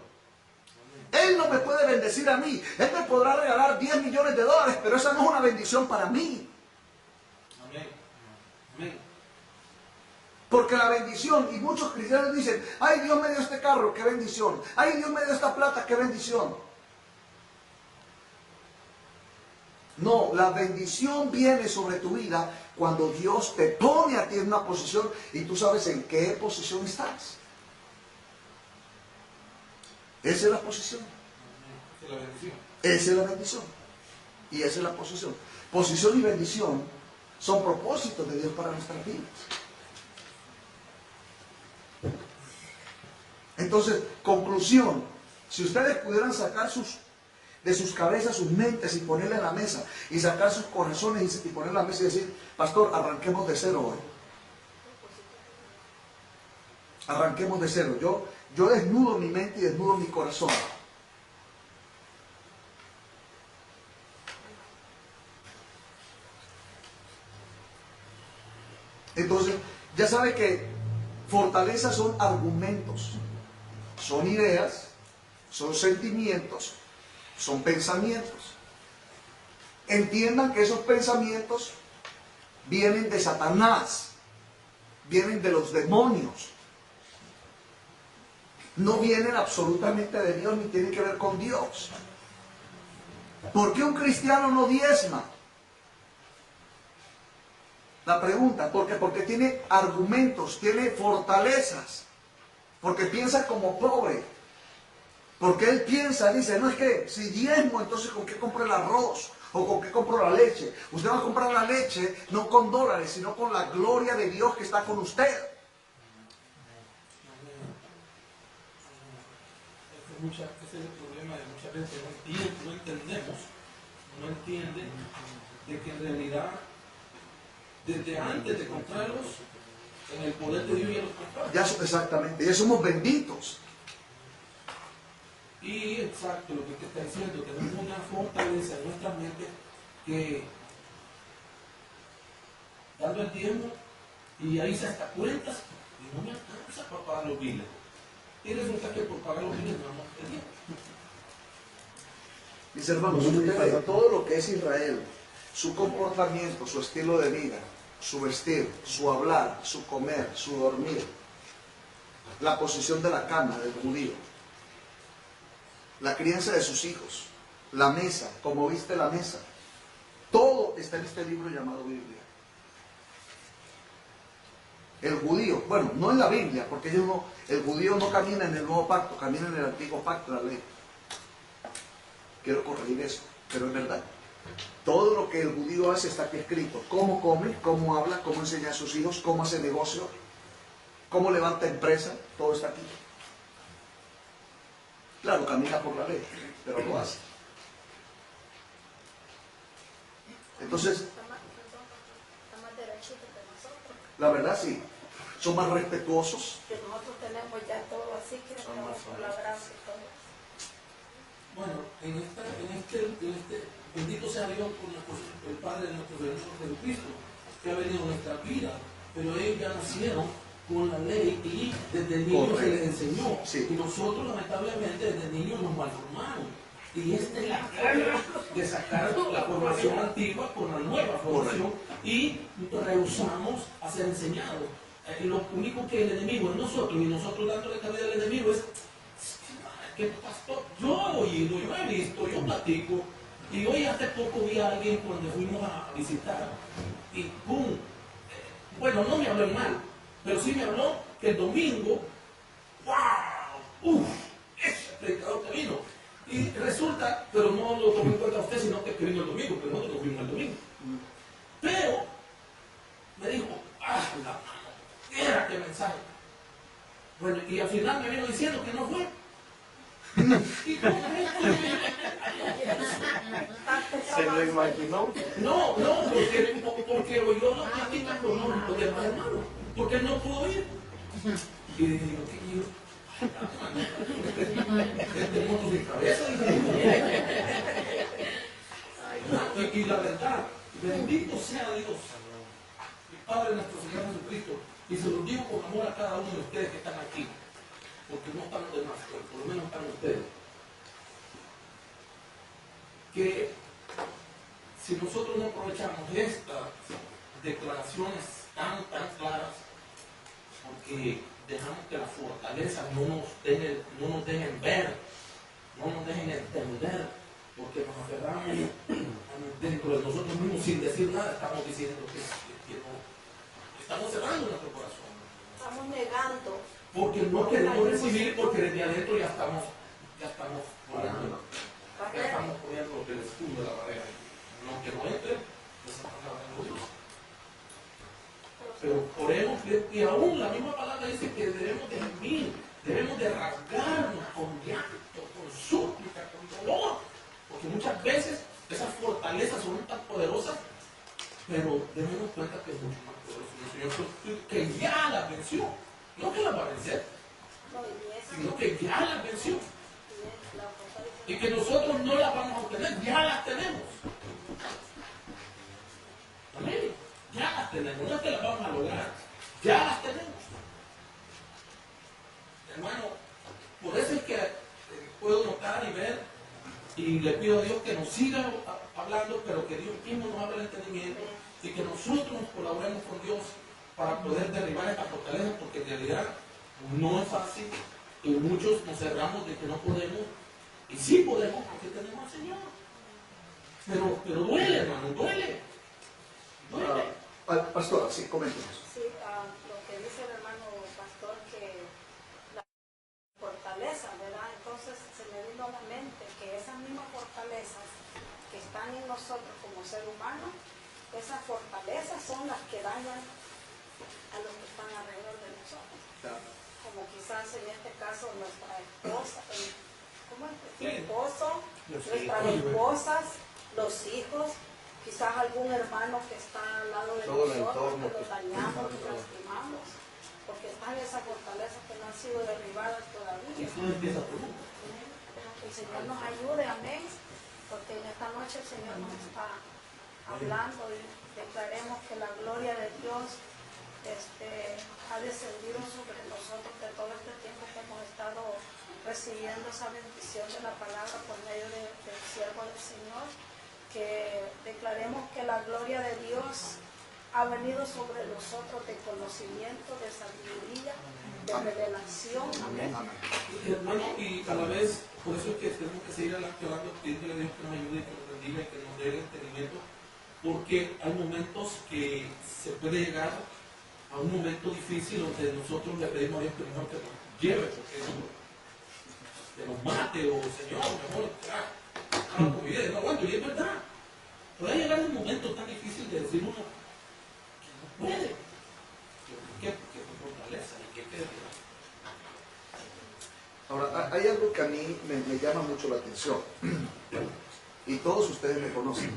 Él no me puede bendecir a mí. Él me podrá regalar 10 millones de dólares, pero esa no es una bendición para mí. Amén. Amén. Porque la bendición, y muchos cristianos dicen, ay, Dios me dio este carro, qué bendición. Ay, Dios me dio esta plata, qué bendición. No, la bendición viene sobre tu vida cuando Dios te pone a ti en una posición y tú sabes en qué posición estás. Esa es la posición. Esa es la bendición. Esa es la bendición. Y esa es la posición. Posición y bendición Son propósitos de Dios para nuestras vidas. Entonces, conclusión, si ustedes pudieran sacar de sus cabezas sus mentes y ponerla en la mesa, y sacar sus corazones y ponerla en la mesa y decir, pastor, arranquemos de cero hoy. Arranquemos de cero. Yo desnudo mi mente y desnudo mi corazón. Entonces, ya sabe que fortaleza son argumentos, son ideas, son sentimientos, son pensamientos. Entiendan que esos pensamientos vienen de Satanás, vienen de los demonios. No vienen absolutamente de Dios ni tienen que ver con Dios. ¿Por qué un cristiano no diezma? La pregunta, ¿por qué? Porque tiene argumentos, tiene fortalezas, porque piensa como pobre, porque él piensa, dice, no es que si diezmo, entonces ¿con qué compro el arroz? ¿O con qué compro la leche? Usted va a comprar la leche no con dólares, sino con la gloria de Dios que está con usted. Ese es el problema de muchas veces, no entienden de que en realidad desde antes de comprarlos, en el poder de Dios ya los compramos. Exactamente, ya somos benditos. Y exacto, lo que te está diciendo, tenemos una fortaleza en nuestra mente que dando el tiempo y ahí se hasta cuentas y no me alcanza para pagar los biles. Y resulta que por pagar los biles no vamos a tener. Mis hermanos, usted ve todo lo que es Israel, su comportamiento, su estilo de vida, su vestir, su hablar, su comer, su dormir, la posición de la cama del judío, la crianza de sus hijos, la mesa, como viste la mesa, todo está en este libro llamado Biblia. El judío, bueno, no en la Biblia, porque el judío no camina en el nuevo pacto, camina en el antiguo pacto, la ley. Quiero corregir eso, pero es verdad. Todo lo que el judío hace está aquí escrito. Cómo come, cómo habla, cómo enseña a sus hijos, cómo hace negocio, cómo levanta empresa, todo está aquí. Claro, camina por la ley, pero lo hace. Entonces, Está más derechito que nosotros. la verdad sí, son más respetuosos. Que nosotros tenemos ya todo así que estamos por la gracia y todo. Bueno, en este bendito sea Dios por el Padre de nuestro Señor Jesucristo, que ha venido a nuestra vida, pero ellos ya nacieron con la ley y desde niños se les enseñó. Sí. Y nosotros lamentablemente desde niños nos malformaron. Y esta es la forma de sacar la formación antigua con la nueva formación y rehusamos a ser enseñados. Lo único que el enemigo es nosotros y nosotros dándole cabida al enemigo es que pastor, yo he oído, yo he visto, yo platico. Y hoy hace poco vi a alguien cuando fuimos a visitar y ¡pum! Bueno, no me habló en mal, pero sí me habló que el domingo, ¡wow! Ese predicador que vino. Y resulta, pero no lo tomó en cuenta usted, sino que vino el domingo, pero nosotros fuimos el domingo. Pero me dijo, la mano, era qué mensaje. Bueno, y al final me vino diciendo que no fue. ¿Y cómo es? ¿Se lo imaginó? No, porque oyó la plática con los demás hermanos, porque él no pudo ir. Y dije yo, ¿qué yo? Este mundo sin cabeza. Y la verdad, bendito sea Dios, el Padre de nuestro Señor Jesucristo, y se lo digo con amor a cada uno de ustedes que están aquí, porque no están los demás, pero por lo menos están ustedes. Que si nosotros no aprovechamos estas declaraciones tan claras, porque dejamos que la fortaleza no nos dejen ver, no nos dejen entender, porque nos aferramos dentro de nosotros mismos sin decir nada, estamos diciendo que no, estamos cerrando nuestro corazón. Estamos negando. Porque no queremos recibir, porque desde adentro ya estamos poniendo el escudo de la barrera. No que no entre, esa palabra de Dios. pero oremos, y aún la misma palabra dice que debemos de gemir, debemos de rasgarnos con llanto, con súplica, con dolor, porque muchas veces esas fortalezas son tan poderosas, pero debemos cuenta que es mucho más poderoso el Señor, que ya las venció, no que las va a vencer, No, y esa sino que ya las venció, es la fortaleza. y que nosotros no las vamos a obtener, ya las tenemos. Amén. Ya las tenemos, no es que las vamos a lograr, ya las tenemos. Hermano, por eso es que puedo notar y ver, y le pido a Dios que nos siga hablando, pero que Dios mismo nos abra el entendimiento y que nosotros nos colaboremos con Dios para poder derribar estas fortalezas, porque en realidad no es fácil y muchos nos cerramos de que no podemos, y sí podemos porque tenemos al Señor. Pero duele, hermano, duele. Pastora, sí, coméntenos. Sí, lo que dice el hermano pastor, que la fortaleza, ¿verdad? Entonces se me vino a la mente que esas mismas fortalezas que están en nosotros como ser humano, esas fortalezas son las que dañan a los que están alrededor de nosotros. Como quizás en este caso nuestra esposa, ¿cómo es? Nuestro esposo, nuestras esposas, los hijos, quizás algún hermano que está al lado de Todo el nosotros, entorno que lo que- dañamos, que lastimamos, porque están esas fortalezas que no han sido derribadas todavía. Eso empieza por uno. Que el Señor nos ayude, amén, porque en esta noche el Señor nos está hablando y declaremos que la gloria de Dios ha descendido sobre nosotros de todo este tiempo que hemos estado recibiendo esa bendición de la palabra por medio del siervo del Señor, que declaremos que la gloria de Dios ha venido sobre nosotros de conocimiento, de sabiduría, de revelación, amén. Hermano, y a la vez, por eso es que tenemos que seguir orando, pidiéndole a Dios que nos ayude, que nos bendiga y que nos dé el entendimiento, porque hay momentos que se puede llegar a un momento difícil donde nosotros le pedimos a Dios que mejor que nos lleve, porque que nos mate, o Señor, mejor, acaba con mi vida, no aguanto, y es verdad. Puede llegar un momento tan difícil de decir uno que no puede. ¿Por qué? Porque es fortaleza y que quede. Ahora, hay algo que a mí me llama mucho la atención, y todos ustedes me conocen.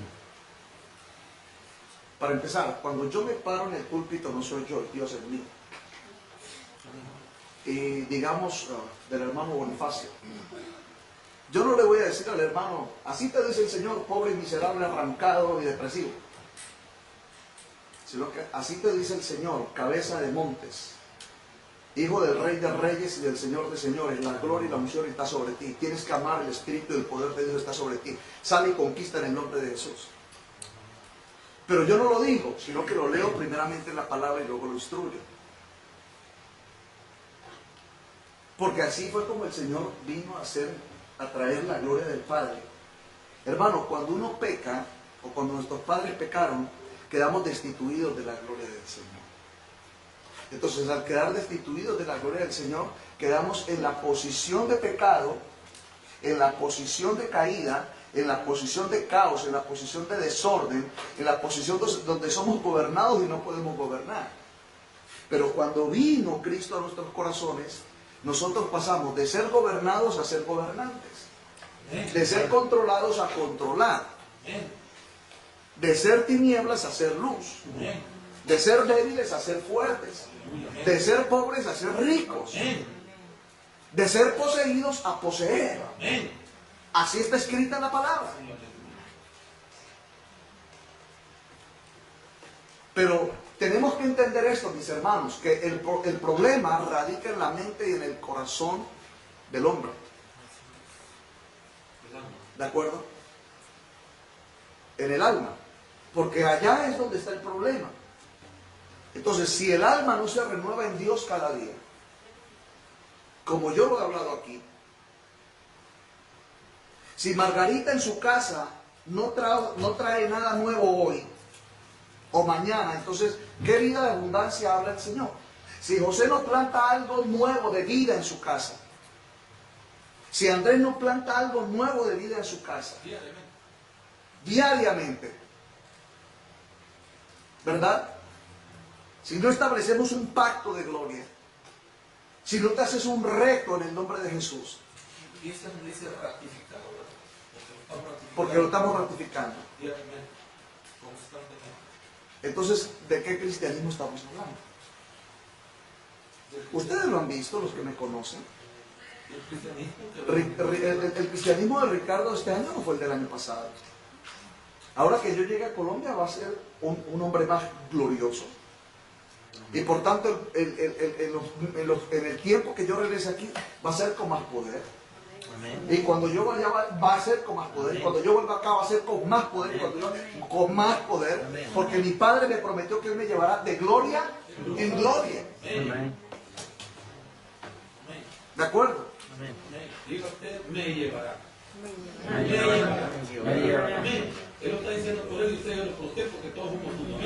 Para empezar, cuando yo me paro en el púlpito, no soy yo, Dios es mío. Y digamos, del hermano Bonifacio, yo no le voy a decir al hermano, así te dice el Señor, pobre, miserable, arrancado y depresivo, sino que así te dice el Señor, cabeza de montes, hijo del Rey de Reyes y del Señor de Señores, la gloria y la unción está sobre ti, tienes que amar, el Espíritu y el poder de Dios está sobre ti, sale y conquista en el nombre de Jesús. Pero yo no lo digo, sino que lo leo primeramente en la palabra y luego lo instruyo. Porque así fue como el Señor vino a traer la gloria del Padre. Hermano, cuando uno peca, o cuando nuestros padres pecaron, quedamos destituidos de la gloria del Señor. Entonces, al quedar destituidos de la gloria del Señor, quedamos en la posición de pecado, en la posición de caída, en la posición de caos, en la posición de desorden, en la posición donde somos gobernados y no podemos gobernar. Pero cuando vino Cristo a nuestros corazones, nosotros pasamos de ser gobernados a ser gobernantes, de ser controlados a controlar, de ser tinieblas a ser luz, de ser débiles a ser fuertes, de ser pobres a ser ricos, de ser poseídos a poseer. Así está escrita en la palabra. Pero tenemos que entender esto, mis hermanos, que el problema radica en la mente y en el corazón del hombre. ¿De acuerdo? En el alma. Porque allá es donde está el problema. Entonces, si el alma no se renueva en Dios cada día, como yo lo he hablado aquí, si Margarita en su casa no trae nada nuevo hoy o mañana, entonces, ¿qué vida de abundancia habla el Señor? Si José no planta algo nuevo de vida en su casa, si Andrés no planta algo nuevo de vida en su casa, diariamente, ¿verdad? si no establecemos un pacto de gloria, si no te haces un reto en el nombre de Jesús, Y eso no dice ratificado, ¿verdad? porque lo estamos ratificando. Diariamente, constantemente. Entonces, ¿de qué cristianismo estamos hablando? Ustedes lo han visto, los que me conocen. El cristianismo El cristianismo de Ricardo este año no fue el del año pasado. Ahora que yo llegue a Colombia va a ser un hombre más glorioso. Y por tanto, en el tiempo que yo regrese aquí, va a ser con más poder. Y cuando yo vaya, va a ser con más poder. Y cuando yo vuelva acá, va a ser con más poder. Con más poder. Porque mi Padre me prometió que Él me llevará de gloria en gloria. ¿De acuerdo? Diga usted, me llevará. Me llevará. Amén. Él lo está diciendo por él y usted lo por usted porque todos somos uno.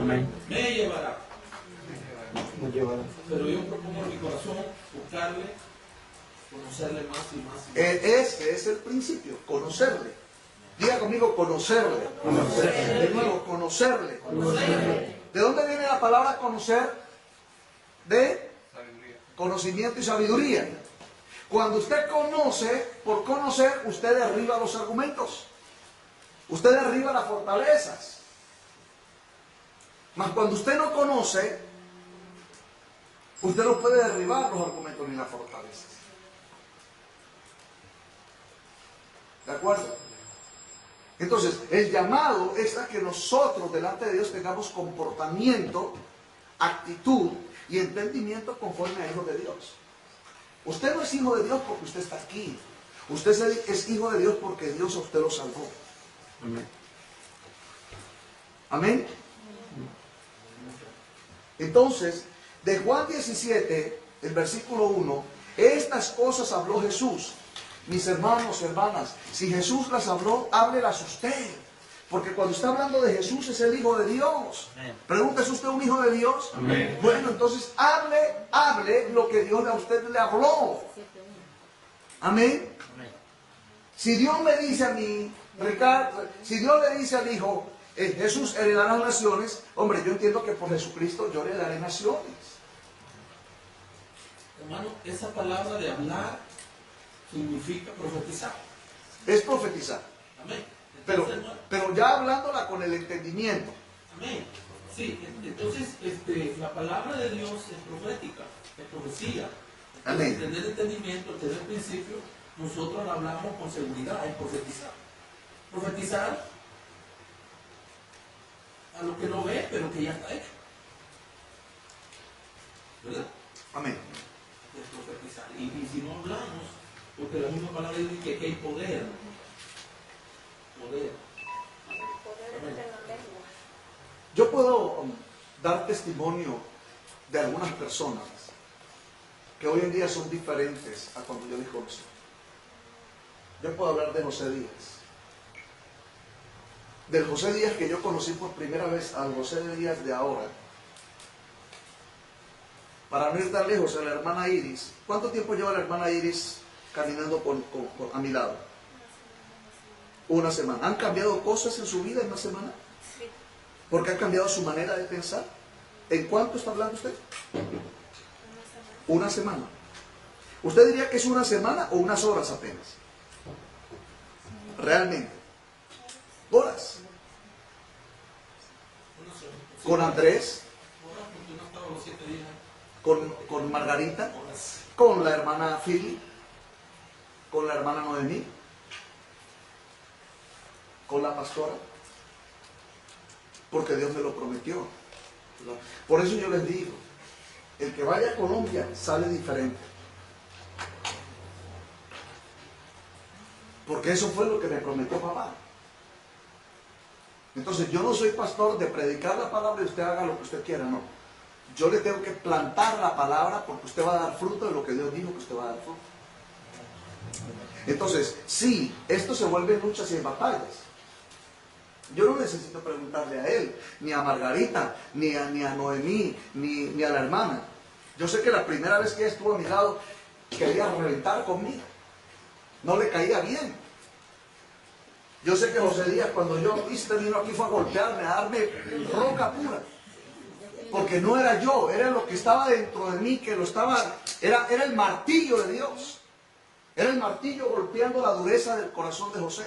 Amén. Me llevará. Pero yo propongo en mi corazón buscarle, conocerle más y más. Y más. Ese es el principio, conocerle. Diga conmigo, conocerle. De nuevo, conocerle. ¿De dónde viene la palabra conocer? De conocimiento y sabiduría. Cuando usted conoce, por conocer, usted derriba los argumentos. Usted derriba las fortalezas. Mas cuando usted no conoce, usted no puede derribar los argumentos ni las fortalezas. ¿De acuerdo? Entonces, el llamado es a que nosotros delante de Dios tengamos comportamiento, actitud y entendimiento conforme a hijos de Dios. Usted no es hijo de Dios porque usted está aquí. Usted es hijo de Dios porque Dios a usted lo salvó. Amén. Amén. Entonces, de Juan 17, el versículo 1, estas cosas habló Jesús. Mis hermanos, hermanas, si Jesús las habló, háblelas usted. Porque cuando está hablando de Jesús es el Hijo de Dios. Pregunta, ¿es usted un hijo de Dios? Amén. Bueno, entonces hable lo que Dios a usted le habló. Amén. Si Dios me dice a mí, Ricardo, si Dios le dice al Hijo, Jesús heredará naciones, hombre, yo entiendo que por Jesucristo yo heredaré naciones. Hermano, esa palabra de hablar significa profetizar. Es profetizar. Amén. Pero ya hablándola con el entendimiento. Amén. Sí, entonces la palabra de Dios es profética, es profecía. Amén. Tener entendimiento, tener principio, nosotros la hablamos con seguridad, es profetizar. Profetizar a lo que no ve, pero que ya está hecho. ¿Verdad? Amén. Es profetizar. Y si no hablamos, porque la misma palabra dice que hay poder. Poder. Poder de la lengua. Yo puedo dar testimonio de algunas personas que hoy en día son diferentes a cuando yo les conocí. Yo puedo hablar de José Díaz. Del José Díaz que yo conocí por primera vez al José Díaz de ahora. Para no ir tan lejos, a la hermana Iris. ¿Cuánto tiempo lleva la hermana Iris caminando a mi lado? Una semana. ¿Han cambiado cosas en su vida en una semana? Sí. Porque ha cambiado su manera de pensar. ¿En cuánto está hablando usted? Una semana. ¿Usted diría que es una semana o unas horas apenas? Realmente. Horas. Con Andrés, con Margarita, con la hermana Philly, con la hermana Noemí, con la pastora, porque Dios me lo prometió. Por eso yo les digo, el que vaya a Colombia sale diferente. Porque eso fue lo que me prometió papá. Entonces yo no soy pastor de predicar la palabra y usted haga lo que usted quiera, no. Yo le tengo que plantar la palabra porque usted va a dar fruto de lo que Dios dijo que usted va a dar fruto. Entonces, sí, esto se vuelve luchas y batallas. Yo no necesito preguntarle a él, ni a Margarita, ni a Noemí, ni a la hermana. Yo sé que la primera vez que ella estuvo a mi lado, quería reventar conmigo. No le caía bien. Yo sé que José Díaz, cuando yo vino aquí, fue a golpearme, a darme roca pura. Porque no era yo, era lo que estaba dentro de mí, que lo estaba, era el martillo de Dios. Era el martillo golpeando la dureza del corazón de José.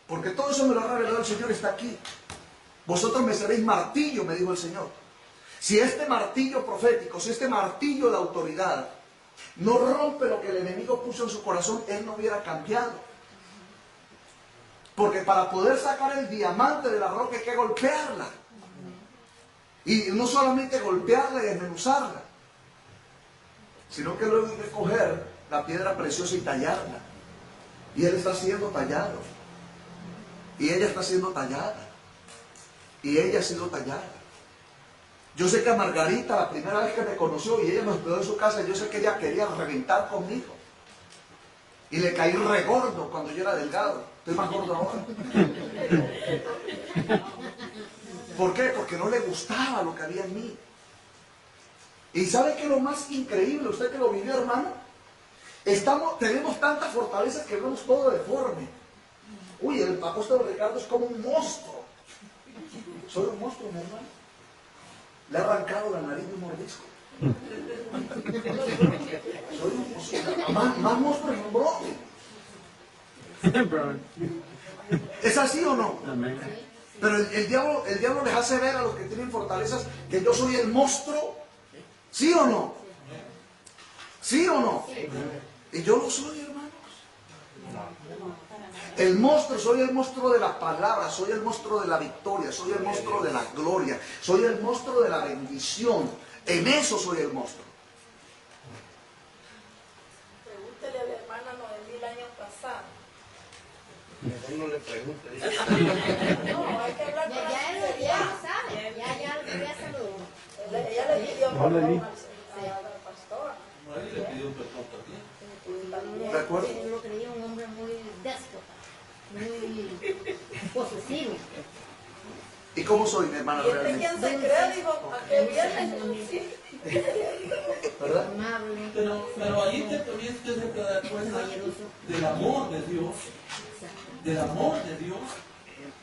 Porque todo eso me lo ha revelado el Señor, está aquí. Vosotros me seréis martillo, me dijo el Señor. Si este martillo profético, si este martillo de autoridad no rompe lo que el enemigo puso en su corazón, él no hubiera cambiado. Porque para poder sacar el diamante de la roca hay que golpearla. Y no solamente golpearla y desmenuzarla, sino que luego hay que coger la piedra preciosa y tallarla. Y él está siendo tallado. Y ella está siendo tallada. Y ella ha sido tallada. Yo sé que a Margarita, la primera vez que me conoció y ella me hospedó en su casa, yo sé que ella quería reventar conmigo. Y le caí regordo cuando yo era delgado. Estoy más gordo ahora. ¿Por qué? Porque no le gustaba lo que había en mí. ¿Y sabe qué es lo más increíble? Usted que lo vivió, hermano. Tenemos tantas fortalezas que vemos todo deforme. Uy, el apóstol Ricardo es como un monstruo. Soy un monstruo, mi hermano. Le ha arrancado la nariz de un mordisco. Soy un monstruo. Más monstruo que un brote. ¿Es así o no? Pero el diablo les hace ver a los que tienen fortalezas que yo soy el monstruo. ¿Sí o no? ¿Sí o no? Y yo lo soy, hermanos. El monstruo, soy el monstruo de la palabra, soy el monstruo de la victoria, soy el monstruo de la gloria, soy el monstruo de la bendición. En eso soy el monstruo. Pregúntele a la hermana Noemí el año pasado. Mejor no le pregunte. No, hay que hablar con la sinceridad. Ya lo sabe, ya lo saludó. Ella le pidió perdón al pastor. María le pidió perdón también. ¿De acuerdo? Yo lo creía un hombre muy déspota, muy posesivo. ¿Y cómo soy, mi hermana, Y este realmente? quien se cree, dijo, ¿a qué viene? Sí. ¿Verdad? Amable, Pero ahí también usted se puede dar cuenta del amor de Dios, del amor de Dios,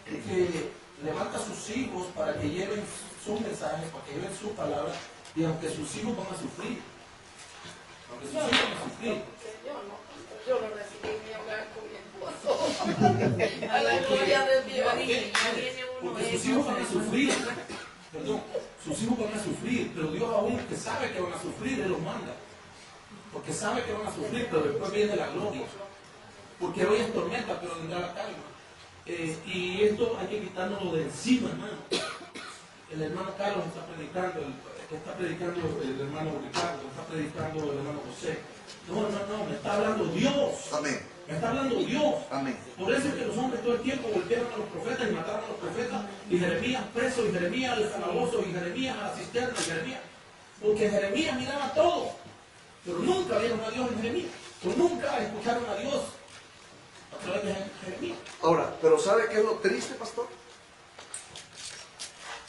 que levanta a sus hijos para que lleven su mensaje, para que lleven su palabra, y aunque sus hijos van a sufrir, aunque sus hijos van a sufrir, Yo lo recibí en mi hogar con mi esposo. A la gloria de Dios. porque sus hijos van a sufrir, perdón, sus hijos van a sufrir, pero Dios aún que sabe que van a sufrir, Él los manda, porque sabe que van a sufrir, pero después viene la gloria, porque hoy es tormenta, pero vendrá la calma. Y esto hay que quitárnoslo de encima, hermano. El hermano Carlos está predicando, el hermano Ricardo, está predicando el hermano José. No, me está hablando Dios. Amén. Me está hablando Dios. Amén. Por eso es que los hombres todo el tiempo golpearon a los profetas y mataron a los profetas, y Jeremías preso, y Jeremías al calabozo, y Jeremías a la cisterna, y Jeremías. Porque Jeremías miraba todo, pero nunca vieron a Dios en Jeremías, o nunca escucharon a Dios a través de Jeremías. Ahora, pero ¿sabe qué es lo triste, pastor?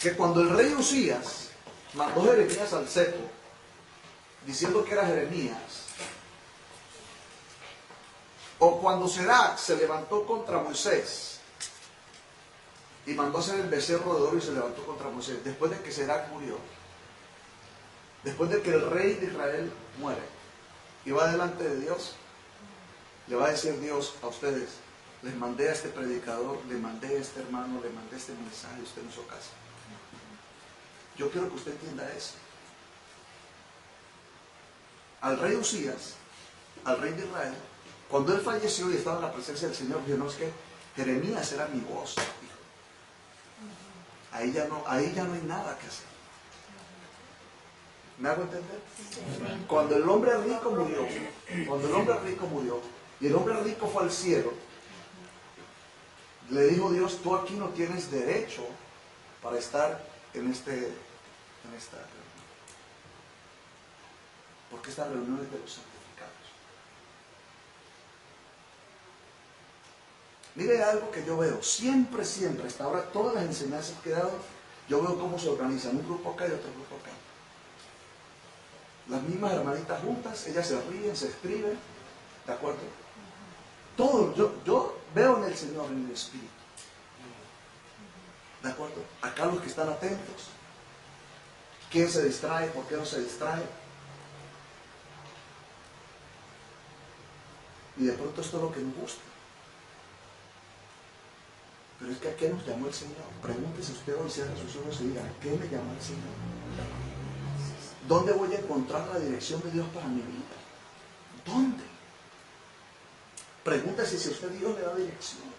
Que cuando el rey Usías mandó Jeremías al cepo, diciendo que era Jeremías, o cuando Serac se levantó contra Moisés y mandó a hacer el becerro de oro y se levantó contra Moisés, después de que Serac murió, después de que el rey de Israel muere y va delante de Dios, le va a decir Dios a ustedes: les mandé a este predicador, le mandé a este hermano, le mandé este mensaje, usted no hizo caso. Yo quiero que usted entienda eso. Al rey Usías, al rey de Israel, cuando él falleció y estaba en la presencia del Señor, dijo: no, es que Jeremías era mi voz, dijo. Ahí ya no hay nada que hacer. ¿Me hago entender? Cuando el hombre rico murió, y el hombre rico fue al cielo, le dijo Dios: tú aquí no tienes derecho para estar en esta reunión, porque esta reunión es de los santificados. Mire algo que yo veo, siempre, hasta ahora, todas las enseñanzas que he dado, yo veo cómo se organizan, un grupo acá y otro grupo acá. Las mismas hermanitas juntas, ellas se ríen, se escriben, ¿de acuerdo? Todo, yo veo en el Señor, en el Espíritu. ¿De acuerdo? Acá los que están atentos, ¿Quién se distrae? ¿Por qué no se distrae? Y de pronto esto es lo que nos gusta. Pero es que ¿a qué nos llamó el Señor? Pregúntese usted hoy, cierra sus ojos y diga, ¿a qué me llamó el Señor? ¿Dónde voy a encontrar la dirección de Dios para mi vida? ¿Dónde? Pregúntese si a usted Dios le da dirección.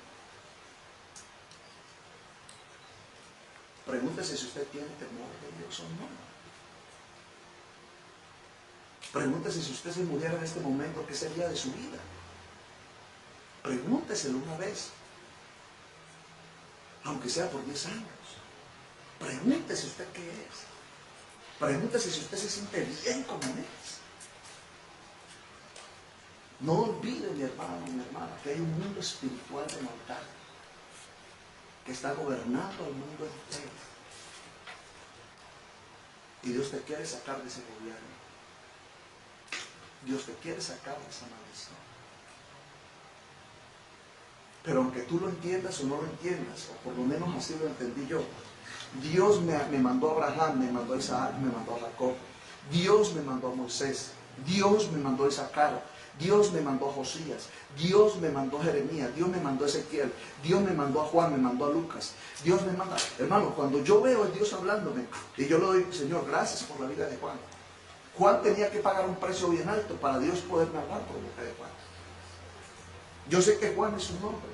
Pregúntese si usted tiene temor de Dios o no. Pregúntese si usted se muriera en este momento, ¿qué sería de su vida? Pregúnteselo una vez. Aunque sea por 10 años. Pregúntese usted qué es. Pregúntese si usted se siente bien como es. No olvide, mi hermano, mi hermana, que hay un mundo espiritual de maldad que está gobernando el mundo entero. Y Dios te quiere sacar de ese gobierno. Dios te quiere sacar de esa maldición. Pero aunque tú lo entiendas o no lo entiendas, o por lo menos así lo entendí yo, Dios me mandó a Abraham, me mandó a Isaac, me mandó a Jacob. Dios me mandó a Moisés. Dios me mandó a Isaacar. Dios me mandó a Josías. Dios me mandó a Jeremías. Dios me mandó a Ezequiel. Dios me mandó a Juan, me mandó a Lucas. Dios me manda. Hermano, cuando yo veo a Dios hablándome, y yo le doy, Señor, gracias por la vida de Juan. Juan tenía que pagar un precio bien alto para Dios poderme hablar por boca de Juan. Yo sé que Juan es un hombre,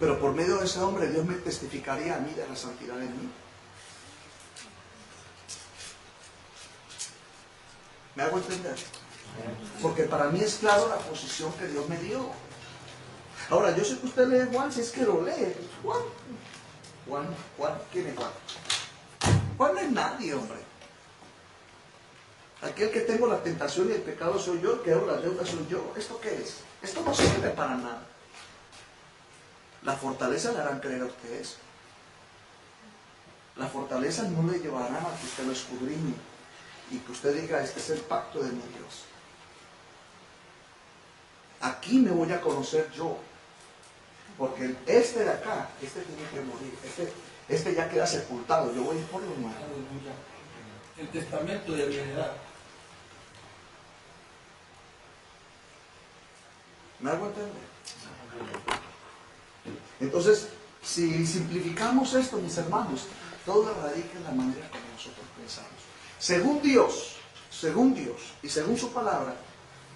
pero por medio de ese hombre Dios me testificaría a mí de la santidad de mí. ¿Me hago entender? Porque para mí es claro la posición que Dios me dio. Ahora, yo sé que usted lee Juan, si es que lo lee. Juan, ¿quién es Juan? Juan no es nadie, hombre. Aquel que tengo la tentación y el pecado soy yo, el que hago la deuda soy yo. ¿Esto qué es? Esto no sirve para nada. La fortaleza le harán creer a usted eso. La fortaleza no le llevará a que usted lo escudriñe y que usted diga, este es el pacto de mi Dios. Aquí me voy a conocer yo. Porque este de acá, este tiene que morir. Este ya queda sepultado. Yo voy a por lo nuevo. El testamento de heredad. ¿Me hago entender? Entonces, si simplificamos esto, mis hermanos, todo radica en la manera como nosotros pensamos. Según Dios y según su palabra,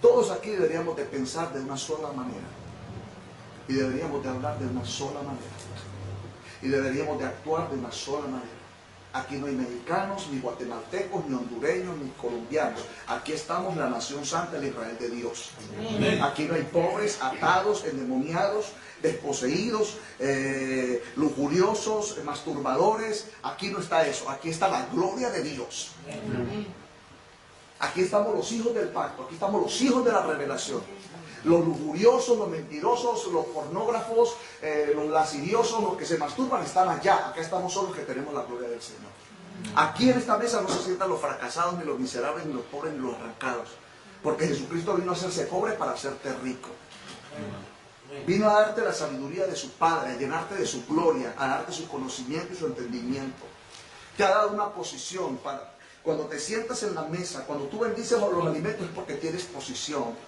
todos aquí deberíamos de pensar de una sola manera. Y deberíamos de hablar de una sola manera. Y deberíamos de actuar de una sola manera. Aquí no hay mexicanos, ni guatemaltecos, ni hondureños, ni colombianos. Aquí estamos la nación santa, el Israel de Dios. Aquí no hay pobres, atados, endemoniados, desposeídos, lujuriosos, masturbadores. Aquí no está eso. Aquí está la gloria de Dios. Aquí estamos los hijos del pacto. Aquí estamos los hijos de la revelación. Los lujuriosos, los mentirosos, los pornógrafos, los lasciviosos, los que se masturban están allá. Acá estamos solos que tenemos la gloria del Señor. Aquí en esta mesa no se sientan los fracasados, ni los miserables, ni los pobres, ni los arrancados. Porque Jesucristo vino a hacerse pobre para hacerte rico. Vino a darte la sabiduría de su Padre, a llenarte de su gloria, a darte su conocimiento y su entendimiento. Te ha dado una posición para cuando te sientas en la mesa, cuando tú bendices los alimentos es porque tienes posición.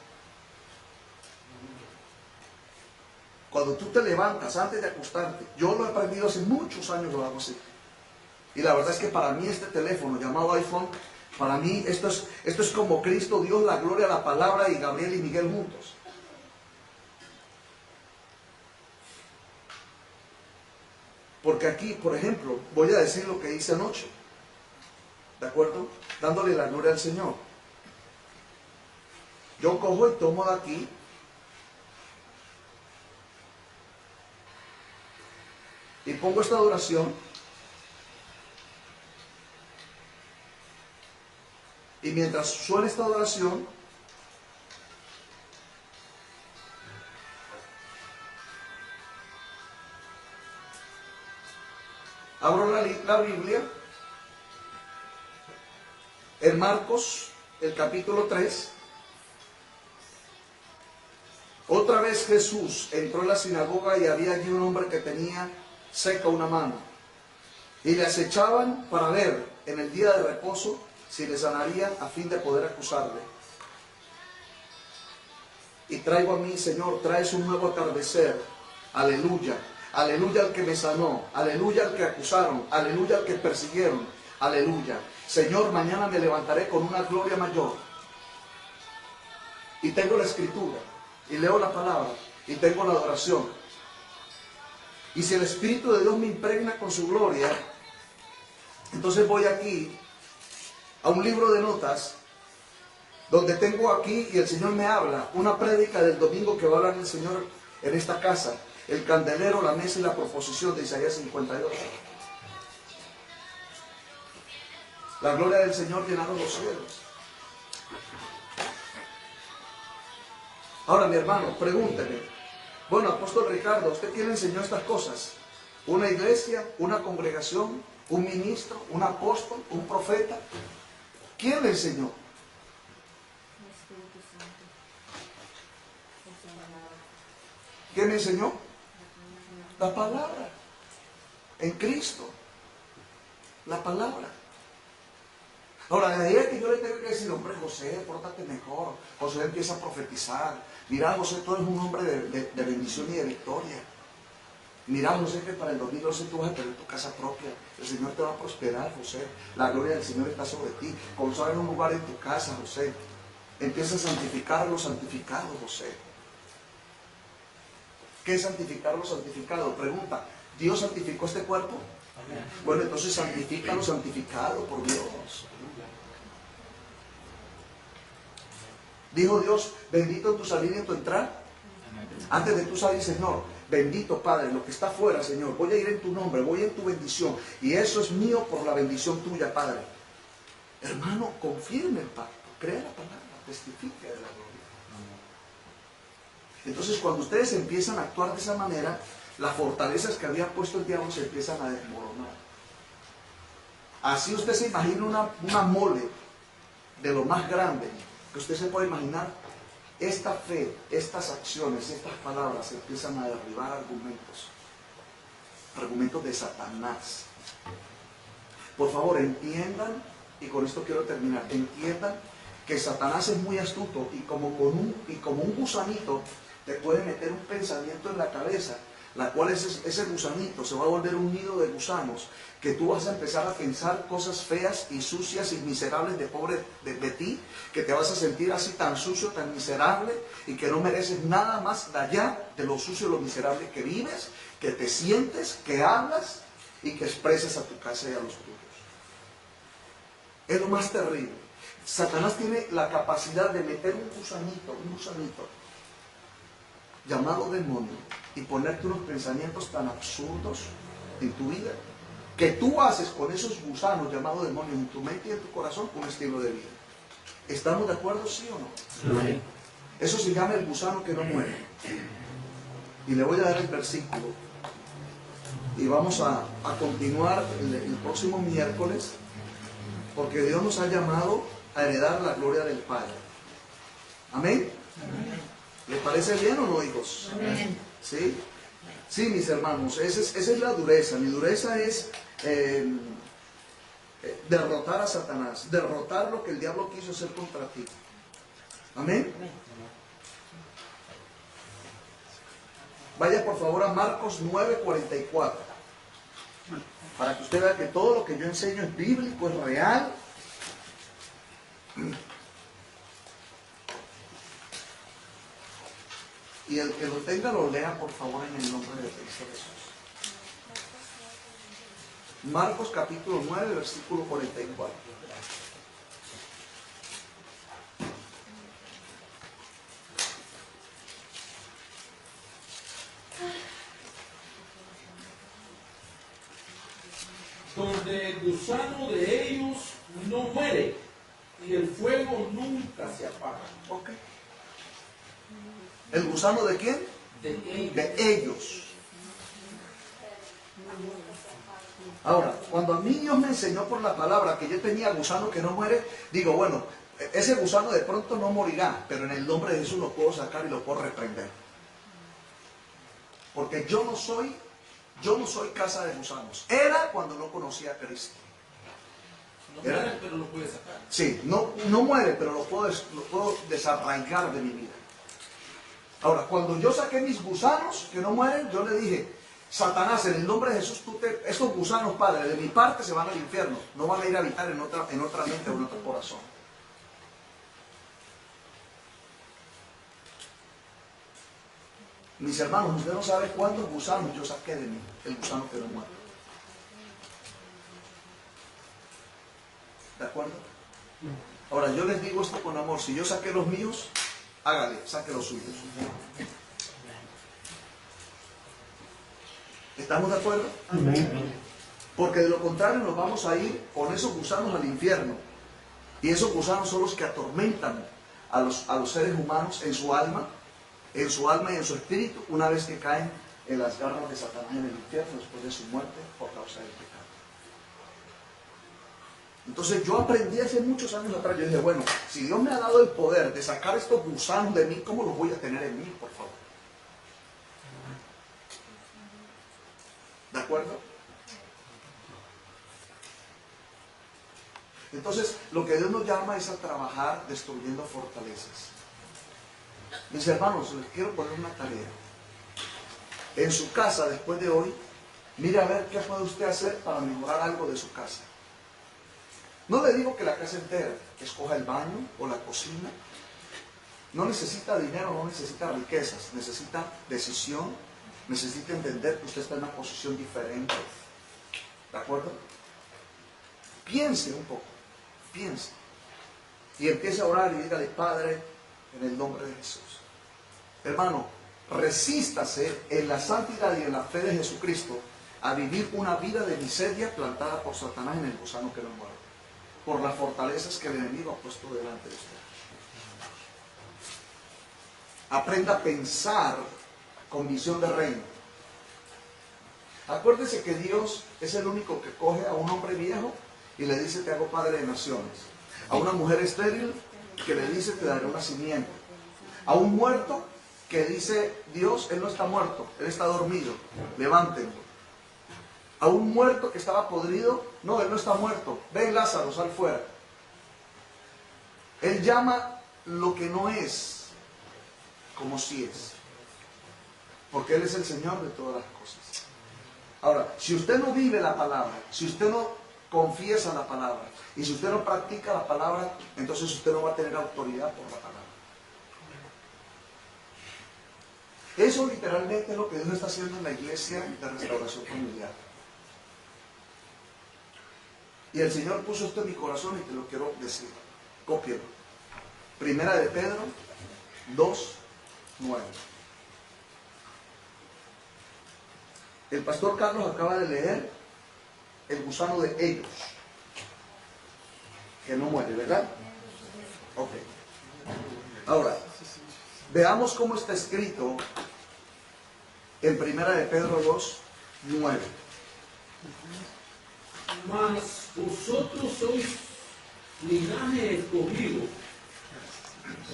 Cuando tú te levantas antes de acostarte, yo lo he aprendido hace muchos años, lo hago así. Y la verdad es que para mí este teléfono llamado iPhone, para mí esto es como Cristo, Dios, la gloria, la palabra y Gabriel y Miguel juntos. Porque aquí, por ejemplo, voy a decir lo que hice anoche. ¿De acuerdo? Dándole la gloria al Señor. Yo cojo y tomo de aquí. Y pongo esta adoración. Y mientras suena esta adoración, abro la Biblia en Marcos, el capítulo 3. Otra vez Jesús entró en la sinagoga y había allí un hombre que tenía seca una mano. Y le acechaban para ver en el día de reposo si le sanarían a fin de poder acusarle. Y traigo a mí, Señor, traes un nuevo atardecer. Aleluya. Aleluya al que me sanó. Aleluya al que acusaron. Aleluya al que persiguieron. Aleluya. Señor, mañana me levantaré con una gloria mayor. Y tengo la escritura. Y leo la palabra. Y tengo la adoración. Y si el Espíritu de Dios me impregna con su gloria, entonces voy aquí a un libro de notas donde tengo aquí, y el Señor me habla, una prédica del domingo que va a hablar el Señor en esta casa, el candelero, la mesa y la proposición de Isaías 52. La gloria del Señor llenaron los cielos. Ahora, mi hermano, pregúnteme, bueno, apóstol Ricardo, ¿usted quién le enseñó estas cosas? ¿Una iglesia, una congregación, un ministro, un apóstol, un profeta? ¿Quién le enseñó? ¿Quién me enseñó? La palabra. En Cristo. La palabra. Ahora, de ahí es que yo le tengo que decir, hombre, José, pórtate mejor. José empieza a profetizar. Mira, José, tú eres un hombre de bendición y de victoria. Mira, José, que para el 2012 tú vas a tener tu casa propia. El Señor te va a prosperar, José. La gloria del Señor está sobre ti. Consagrar un lugar en tu casa, José. Empieza a santificar lo santificado, José. ¿Qué es santificar lo santificado? Pregunta, ¿Dios santificó este cuerpo? Amén. Bueno, entonces santifica lo santificado por Dios. Dijo Dios, bendito en tu salir y en tu entrar. Antes de tu salir, Señor, bendito Padre, lo que está afuera, Señor, voy a ir en tu nombre, voy en tu bendición. Y eso es mío por la bendición tuya, Padre. Hermano, confirme el pacto, crea la palabra, testifique de la gloria. Entonces, cuando ustedes empiezan a actuar de esa manera, las fortalezas que había puesto el diablo se empiezan a desmoronar. Así usted se imagina una mole de lo más grande que usted se puede imaginar. Esta fe, estas acciones, estas palabras empiezan a derribar argumentos de Satanás. Por favor, entiendan, y con esto quiero terminar, entiendan que Satanás es muy astuto y como un gusanito te puede meter un pensamiento en la cabeza, la cual ese gusanito se va a volver un nido de gusanos, que tú vas a empezar a pensar cosas feas y sucias y miserables de ti, que te vas a sentir así tan sucio, tan miserable, y que no mereces nada más de allá de lo sucio y lo miserable que vives, que te sientes, que hablas y que expresas a tu casa y a los tuyos. Es lo más terrible. Satanás tiene la capacidad de meter un gusanito llamado demonio y ponerte unos pensamientos tan absurdos en tu vida que tú haces con esos gusanos llamados demonios en tu mente y en tu corazón un estilo de vida. ¿Estamos de acuerdo, sí o no? Sí. Eso se llama el gusano que no muere. Y le voy a dar el versículo y vamos a continuar el próximo miércoles, porque Dios nos ha llamado a heredar la gloria del Padre. Amén. Amén. ¿Les parece bien o no, hijos? Amén. ¿Sí? Sí, mis hermanos, esa es la dureza. Mi dureza es derrotar a Satanás, derrotar lo que el diablo quiso hacer contra ti. Amén. Vaya por favor a Marcos 9:44, para que usted vea que todo lo que yo enseño es bíblico, es real. Y el que lo tenga lo lea por favor en el nombre de Cristo Jesús. Marcos capítulo 9, versículo 44. Donde el gusano de ellos no muere y el fuego nunca se apaga. Ok. ¿El gusano de quién? De ellos. De ellos. Ahora, cuando a mí Dios me enseñó por la palabra que yo tenía gusano que no muere, digo, bueno, ese gusano de pronto no morirá, pero en el nombre de Jesús lo puedo sacar y lo puedo reprender. Porque yo no soy casa de gusanos. Era cuando no conocía a Cristo. No muere, pero lo puede sacar. Sí, no muere, pero lo puedo desarraigar de mi vida. Ahora, cuando yo saqué mis gusanos que no mueren, yo le dije, Satanás, en el nombre de Jesús, estos gusanos, Padre, de mi parte se van al infierno, no van a ir a habitar en otra mente o en otro corazón. Mis hermanos, usted no sabe cuántos gusanos yo saqué de mí, el gusano que no muere. ¿De acuerdo? Ahora, yo les digo esto con amor, si yo saqué los míos, hágale, saque los suyos. ¿Estamos de acuerdo? Porque de lo contrario nos vamos a ir con esos gusanos al infierno. Y esos gusanos son los que atormentan a los seres humanos en su alma y en su espíritu, una vez que caen en las garras de Satanás en el infierno después de su muerte por causa del pecado. Entonces yo aprendí hace muchos años atrás, yo dije, bueno, si Dios me ha dado el poder de sacar estos gusanos de mí, ¿cómo los voy a tener en mí, por favor? ¿De acuerdo? Entonces, lo que Dios nos llama es a trabajar destruyendo fortalezas. Mis hermanos, les quiero poner una tarea. En su casa, después de hoy, mire a ver qué puede usted hacer para mejorar algo de su casa. No le digo que la casa entera, escoja el baño o la cocina. No necesita dinero, no necesita riquezas, necesita decisión, necesita entender que usted está en una posición diferente. ¿De acuerdo? Piense un poco, piense. Y empiece a orar y dígale, Padre, en el nombre de Jesús. Hermano, resístase en la santidad y en la fe de Jesucristo a vivir una vida de miseria plantada por Satanás en el gusano que no muere, por las fortalezas que el enemigo ha puesto delante de usted. Aprenda a pensar con visión de reino. Acuérdese que Dios es el único que coge a un hombre viejo y le dice, te hago padre de naciones. A una mujer estéril que le dice, te daré una simiente. A un muerto que dice, Dios, él no está muerto, él está dormido, levántenlo. A un muerto que estaba podrido, no, él no está muerto, ven Lázaro, sal fuera. Él llama lo que no es como si es, porque Él es el Señor de todas las cosas. Ahora, si usted no vive la palabra, si usted no confiesa la palabra, y si usted no practica la palabra, entonces usted no va a tener autoridad por la palabra. Eso literalmente es lo que Dios está haciendo en la iglesia de restauración familiar. Y el Señor puso esto en mi corazón y te lo quiero decir. Cópielo. Primera de Pedro 2:9. El pastor Carlos acaba de leer el gusano de ellos, que no muere, ¿verdad? Ok. Ahora, veamos cómo está escrito en Primera de Pedro 2:9. Mas vosotros sois linaje escogido,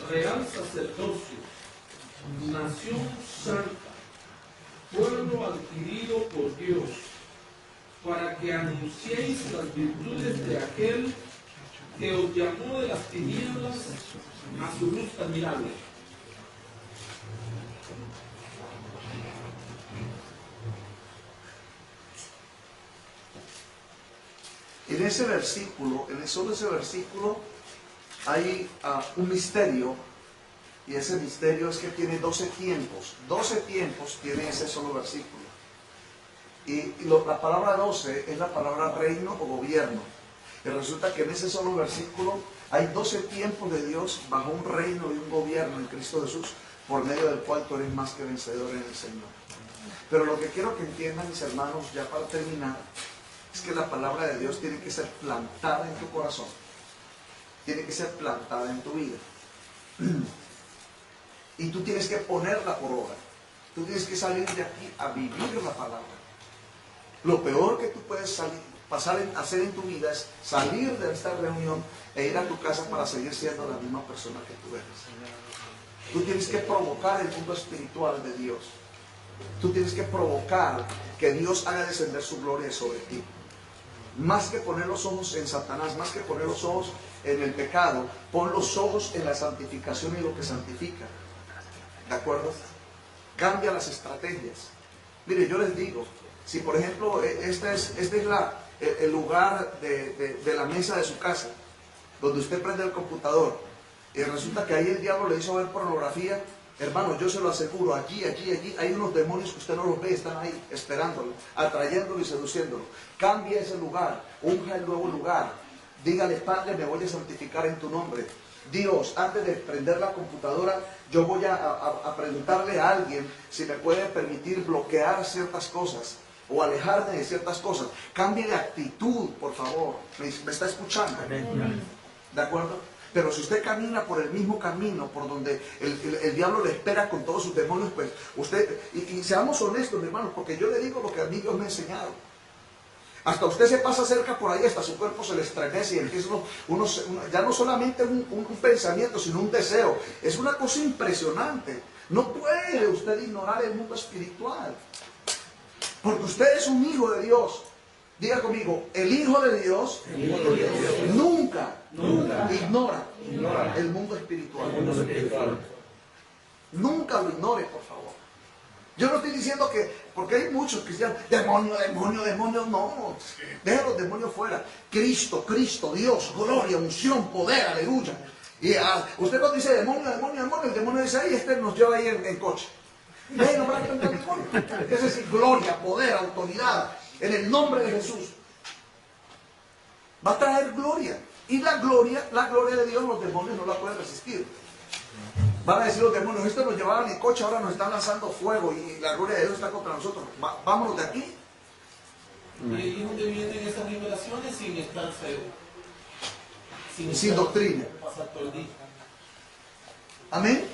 real sacerdocio, nación santa, pueblo adquirido por Dios, para que anunciéis las virtudes de aquel que os llamó de las tinieblas a su luz admirable. En ese versículo, solo ese versículo, hay un misterio, y ese misterio es que tiene 12 tiempos. 12 tiempos tiene ese solo versículo. Y la palabra 12 es la palabra reino o gobierno. Y resulta que en ese solo versículo hay 12 tiempos de Dios bajo un reino y un gobierno en Cristo Jesús, por medio del cual tú eres más que vencedor en el Señor. Pero lo que quiero que entiendan, mis hermanos, ya para terminar, es que la palabra de Dios tiene que ser plantada en tu corazón. Tiene que ser plantada en tu vida. Y tú tienes que ponerla por obra. Tú tienes que salir de aquí a vivir la palabra. Lo peor que tú puedes hacer en tu vida es salir de esta reunión e ir a tu casa para seguir siendo la misma persona que tú eres. Tú tienes que provocar el mundo espiritual de Dios. Tú tienes que provocar que Dios haga descender su gloria sobre ti. más que poner los ojos en Satanás, más que poner los ojos en el pecado, pon los ojos en la santificación y lo que santifica. ¿De acuerdo? Cambia las estrategias. Mire, yo les digo, si por ejemplo este es el lugar de la mesa de su casa, donde usted prende el computador, y resulta que ahí el diablo le hizo ver pornografía, hermano, yo se lo aseguro, allí, hay unos demonios que usted no los ve, están ahí esperándolo, atrayéndolo y seduciéndolo. Cambia ese lugar, unja el nuevo lugar, dígale: Padre, me voy a santificar en tu nombre. Dios, antes de prender la computadora, yo voy a preguntarle a alguien si me puede permitir bloquear ciertas cosas o alejarme de ciertas cosas. Cambie de actitud, por favor. ¿Me está escuchando? ¿De acuerdo? Pero si usted camina por el mismo camino por donde el diablo le espera con todos sus demonios, pues usted, y seamos honestos, hermanos, porque yo le digo lo que a mí Dios me ha enseñado. Hasta usted se pasa cerca por ahí, hasta su cuerpo se le estremece y empieza ya no solamente un pensamiento, sino un deseo. Es una cosa impresionante. No puede usted ignorar el mundo espiritual, porque usted es un hijo de Dios. Diga conmigo: el Hijo de Dios, nunca ignora el mundo espiritual. Nunca lo ignore, por favor. Yo no estoy diciendo que, porque hay muchos cristianos, demonio, no. Deja los demonios fuera. Cristo, Dios, gloria, unción, poder, aleluya. Y usted cuando dice demonio, el demonio dice: ahí este nos lleva ahí en coche. Es decir, gloria, poder, autoridad, en el nombre de Jesús. Va a traer gloria. Y la gloria de Dios, los demonios no la pueden resistir. Van a decir los demonios: estos nos llevaban en coche, ahora nos están lanzando fuego y la gloria de Dios está contra nosotros. Vámonos de aquí. Y ahí es donde vienen esas revelaciones sin estar sin doctrina. Pasar todo el día. Amén.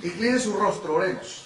Incline su rostro, oremos.